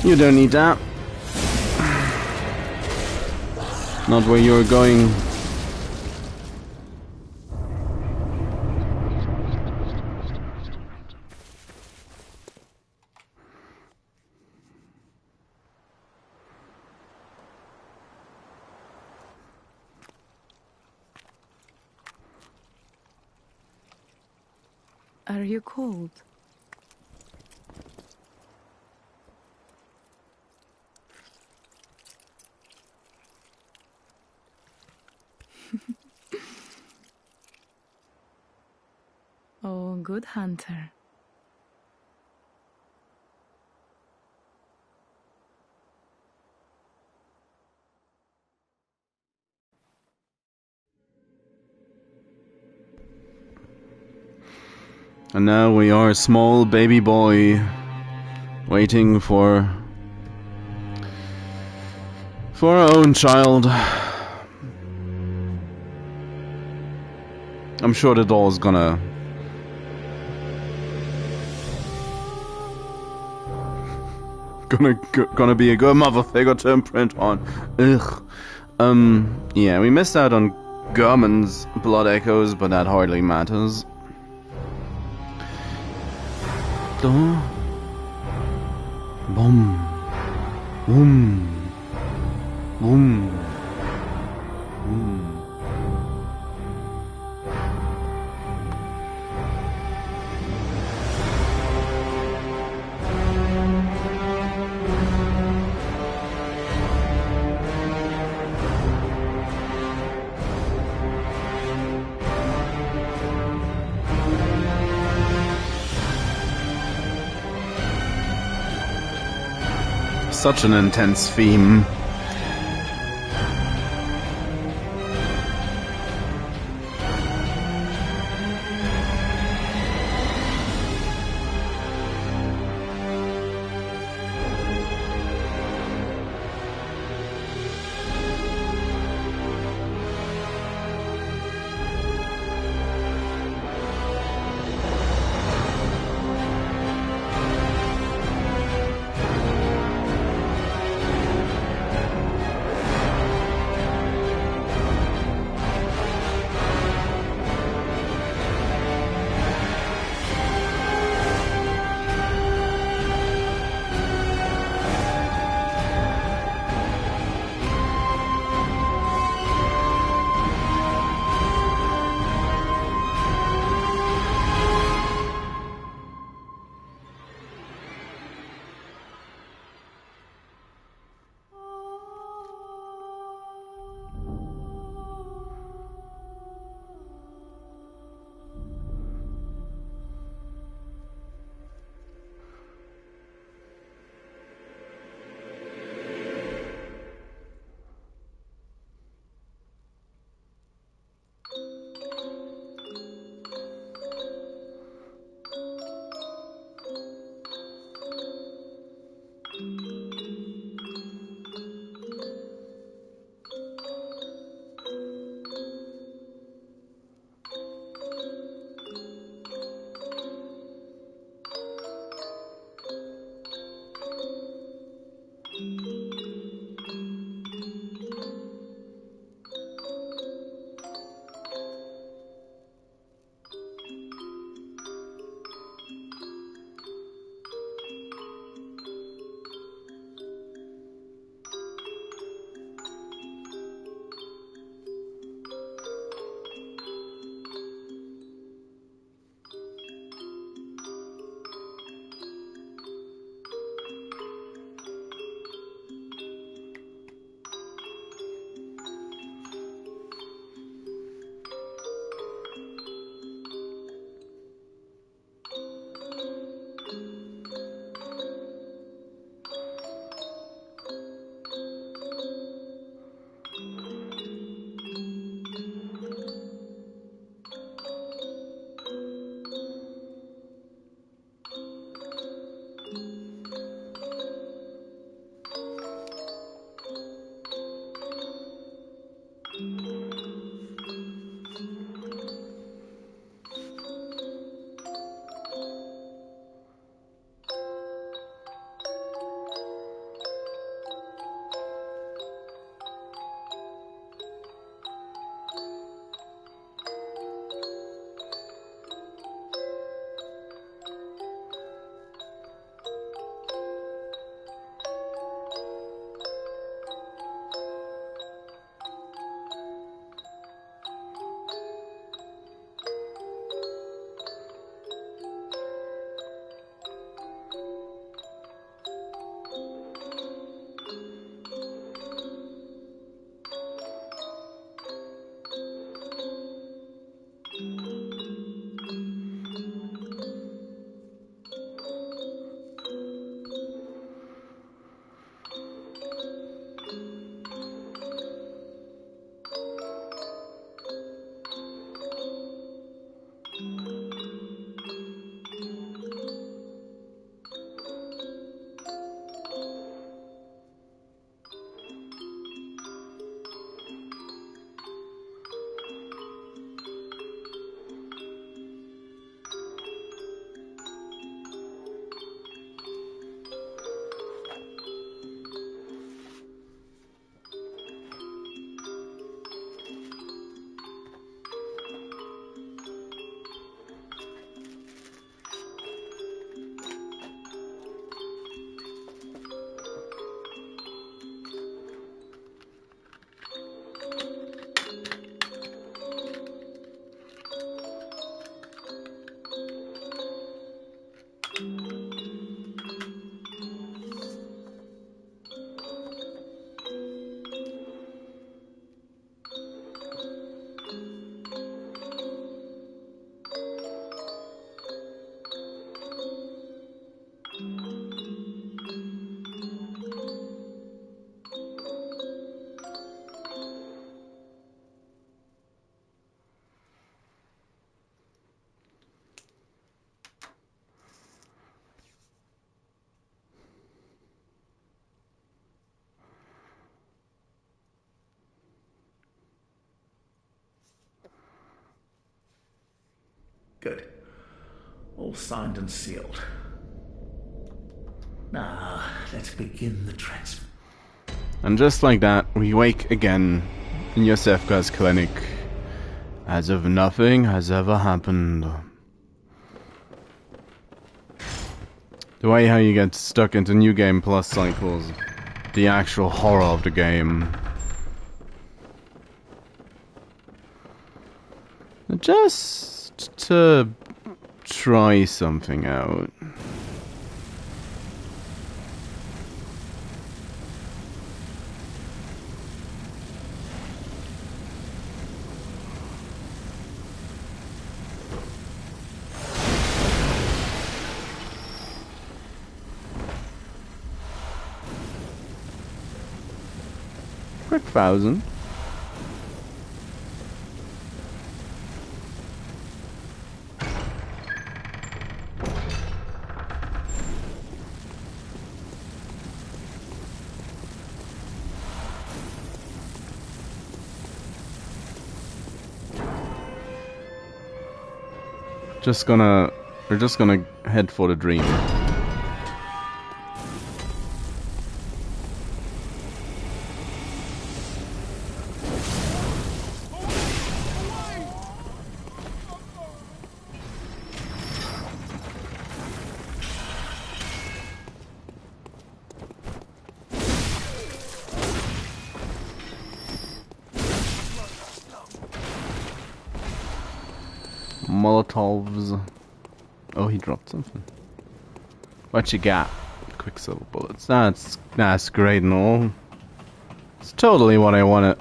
You don't need that. Not where you're going.
Are you cold? Oh, good hunter.
And now we are a small baby boy waiting for our own child. I'm sure the doll's gonna be a good mother figure to imprint on. Ugh. Yeah, we missed out on Gehrmanns blood echoes, but that hardly matters. Boom. Boom. Boom. Boom. Such an intense theme.
Good. All signed and sealed. Now, let's begin the transfer.
And just like that, we wake again in Yosefka's clinic, as if nothing has ever happened. The way how you get stuck into New Game Plus cycles, the actual horror of the game. Just to try something out. Quick 1,000. We're just gonna head for the dream. Molotovs. Oh, he dropped something. What you got? Quicksilver bullets. That's great and all. It's totally what I wanted.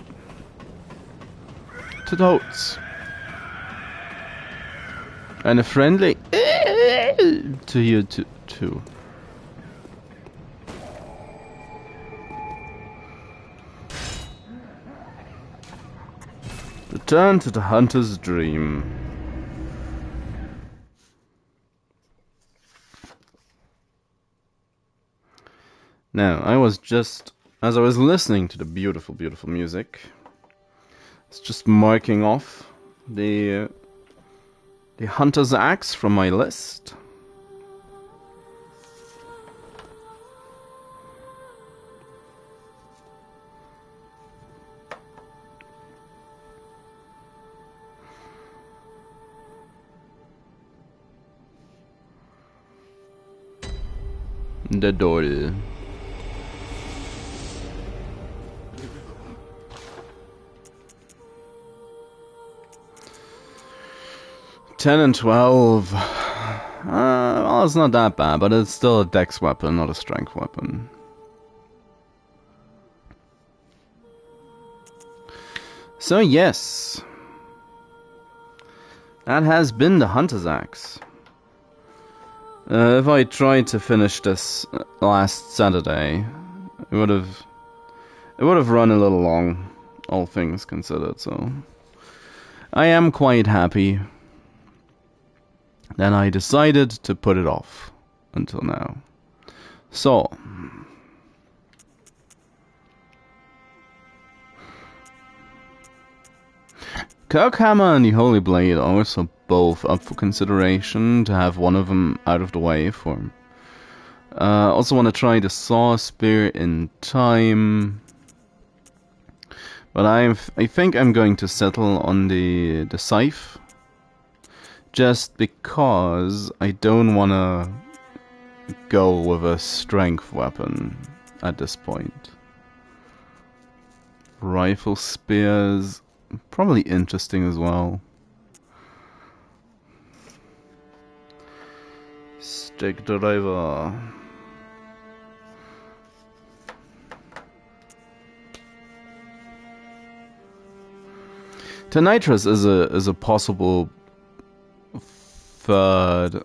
To totes. And a friendly to you too. Return to the hunter's dream. Now, as I was listening to the beautiful, beautiful music, it's just marking off the hunter's axe from my list. The doll. Ten and 12. Well, it's not that bad, but it's still a dex weapon, not a strength weapon. So yes, that has been the hunter's axe. If I tried to finish this last Saturday, it would have run a little long, all things considered. So I am quite happy. Then I decided to put it off until now. So Kirkhammer and the Holy Blade are also both up for consideration, to have one of them out of the way for. Also want to try the Saw Spear in time, but I think I'm going to settle on the Scythe, just because I don't want to go with a strength weapon at this point. Rifle spears, probably interesting as well. Stick driver. Tenitras is a possible third,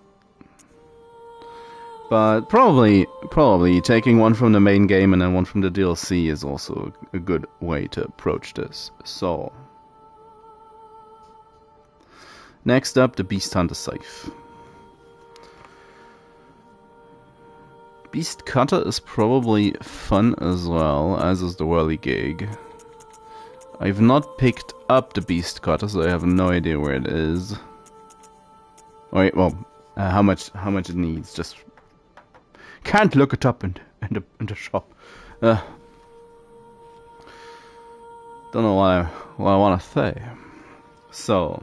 but probably taking one from the main game and then one from the DLC is also a good way to approach this. So next up, the Beast Hunter Scythe. Beast Cutter is probably fun as well, as is the Whirligig. I've not picked up the Beast Cutter, so I have no idea where it is. Wait, well, how much it needs? Just can't look it up in the shop. Don't know what I want to say. So.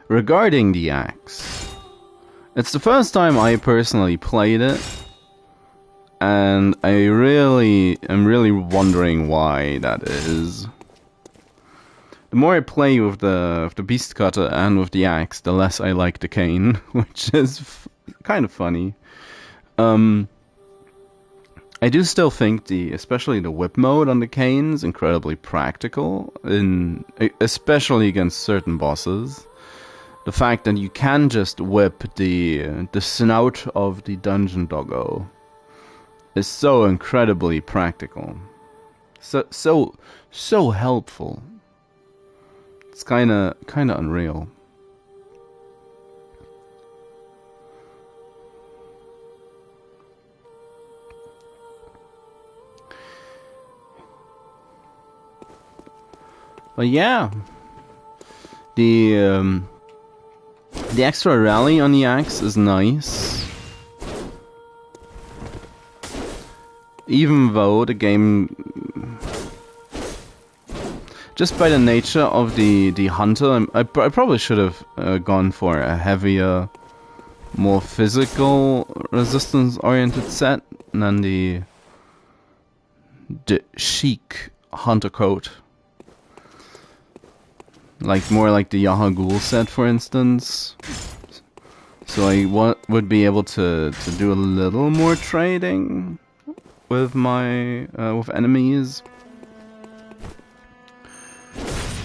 Regarding the axe, it's the first time I personally played it, and am really wondering why that is. The more I play with the beast cutter and with the axe, the less I like the cane, which is kind of funny. I do still think especially the whip mode on the cane is incredibly practical, especially against certain bosses. The fact that you can just whip the snout of the dungeon doggo is so incredibly practical, so helpful. It's kind of unreal. But yeah, the extra rally on the axe is nice. Even though the game, just by the nature of the hunter, I probably should have gone for a heavier, more physical resistance-oriented set than the chic hunter coat. More like the Yahagul set, for instance. So I would be able to do a little more trading with with enemies.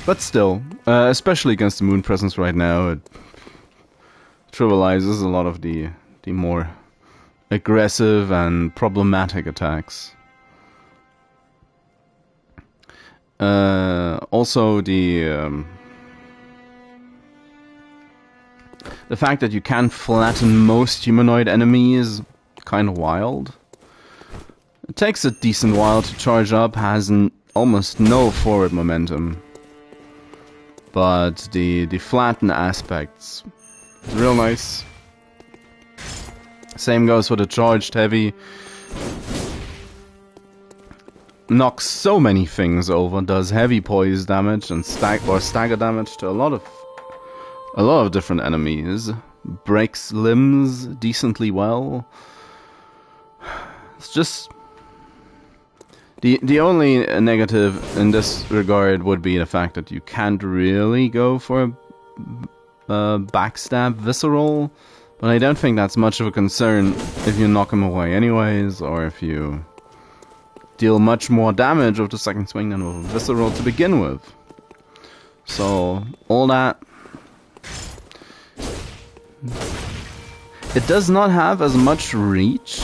But still, especially against the Moon Presence right now, it trivializes a lot of the more aggressive and problematic attacks. Also, the fact that you can flatten most humanoid enemies, kind of wild. It takes a decent while to charge up, has almost no forward momentum. But the flatten aspects is real nice. Same goes for the charged heavy. Knocks so many things over, does heavy poise damage and stagger damage to a lot of different enemies, breaks limbs decently well. It's just the only negative in this regard would be the fact that you can't really go for a backstab visceral, but I don't think that's much of a concern if you knock him away anyways, or if you deal much more damage with the second swing than with a visceral to begin with. So all that. It does not have as much reach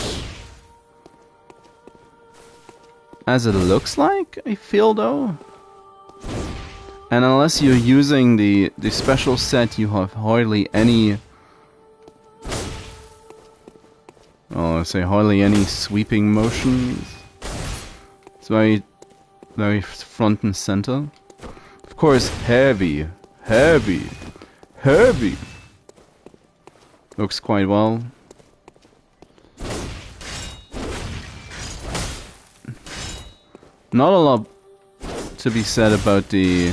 as it looks like, I feel, though. And unless you're using the special set, you have hardly any... hardly any sweeping motions. It's very front and center. Of course, heavy. Looks quite well. Not a lot to be said about the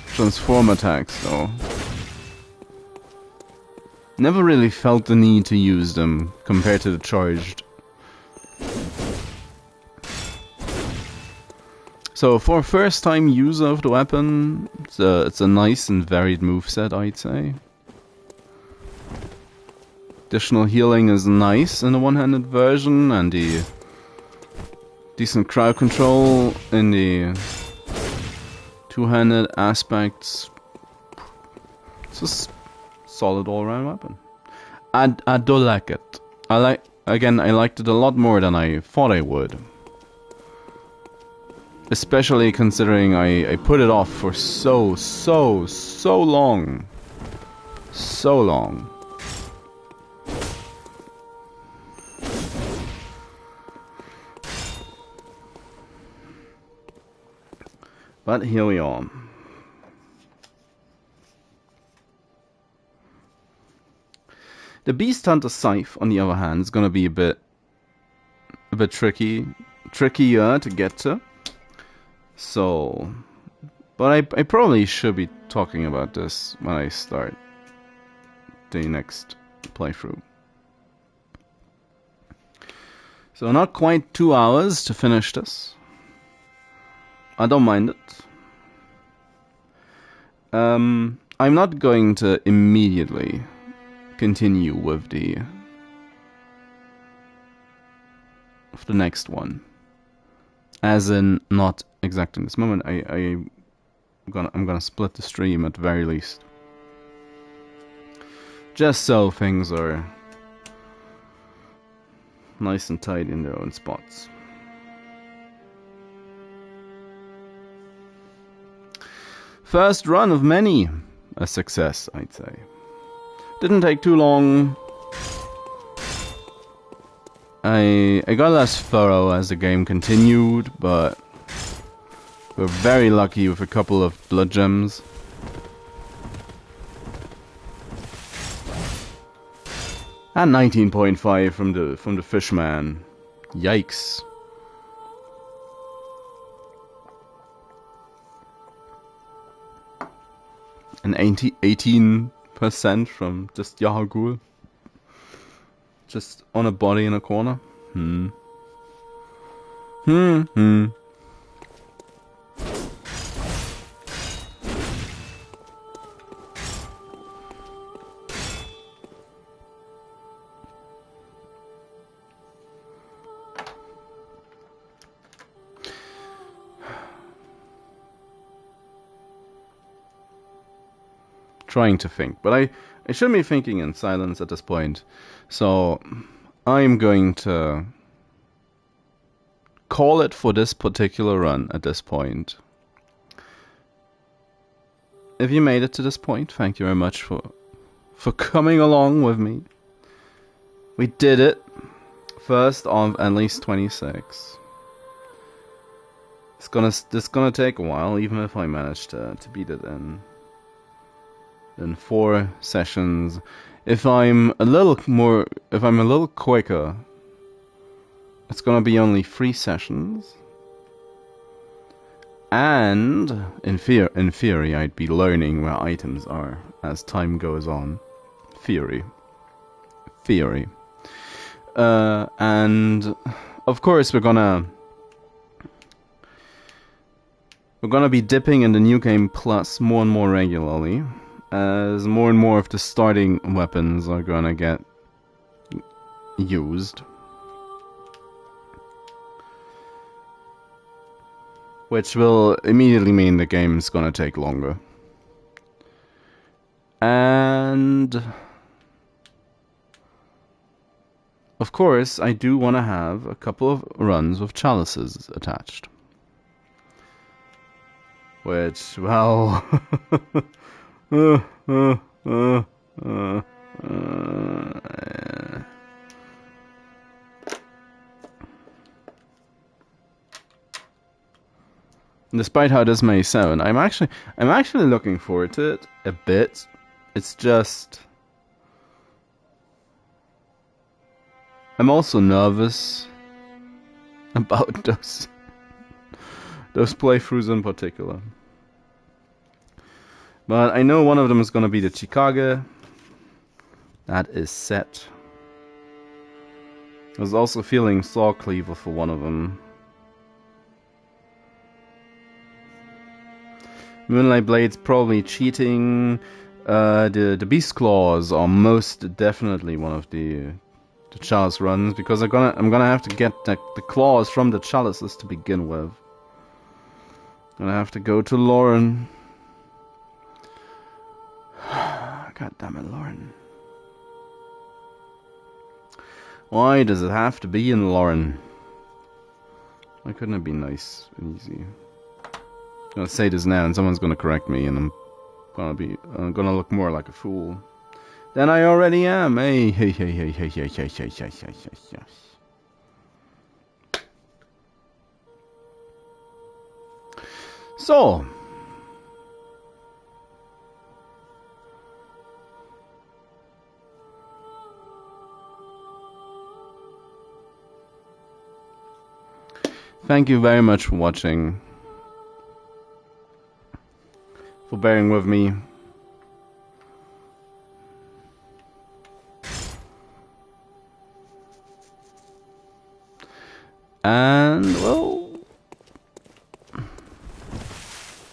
transform attacks, though. Never really felt the need to use them compared to the charged. So for a first time user of the weapon, it's a nice and varied moveset, I'd say. Additional healing is nice in the one-handed version, and the decent crowd control in the two-handed aspects. It's just solid all-around weapon. I do like it. I liked it a lot more than I thought I would. Especially considering I put it off for so long. So long. But here we are. The Beast Hunter Scythe, on the other hand, is gonna be a bit trickier to get to. So, but I probably should be talking about this when I start the next playthrough. So not quite 2 hours to finish this. I don't mind it. I'm not going to immediately continue with the next one, as in not exactly in this moment. I'm gonna split the stream at the very least, just so things are nice and tight in their own spots. First run of many, a success, I'd say. Didn't take too long. I got less thorough as the game continued, but we're very lucky with a couple of blood gems. And 19.5 from the fishman. Yikes. And 18% from just Yahagul. Just on a body in a corner. Trying to think, but I shouldn't be thinking in silence at this point, so I'm going to call it for this particular run at this point. If you made it to this point, thank you very much for coming along with me. We did it. First of at least 26. It's gonna take a while, even if I manage to beat it in 4 sessions. If I'm a little quicker, it's gonna be only 3 sessions. And in theory, I'd be learning where items are as time goes on. Theory. And of course, we're gonna be dipping in the New Game Plus more and more regularly, as more and more of the starting weapons are gonna get used. Which will immediately mean the game's gonna take longer. And of course, I do want to have a couple of runs with chalices attached. Which, well... Despite how this may sound, I'm actually looking forward to it a bit. It's just... I'm also nervous about those playthroughs in particular. But I know one of them is going to be the Chicago. That is set. I was also feeling Saw Cleaver for one of them. Moonlight Blade's probably cheating. The Beast Claws are most definitely one of the chalice runs, because I'm gonna have to get the claws from the chalices to begin with. I'm gonna have to go to Lauren. God damn it, Lauren. Why does it have to be in Lauren? Why couldn't it be nice and easy? I'm gonna say this now and someone's gonna correct me, and I'm gonna look more like a fool than I already am. Hey. So. Thank you very much for watching. For bearing with me. And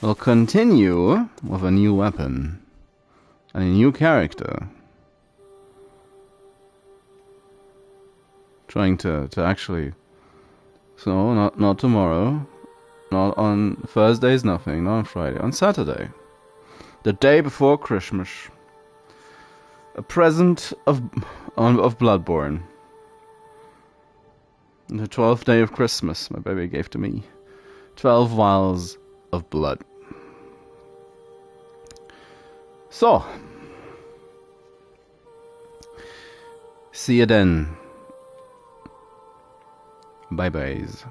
we'll continue with a new weapon and a new character. Trying to actually, so not tomorrow, not on Thursdays, nothing, not on Friday, on Saturday, the day before Christmas, a present of Bloodborne. The 12th day of Christmas, my baby gave to me 12 vials of blood. So, see you then. Bye-byes.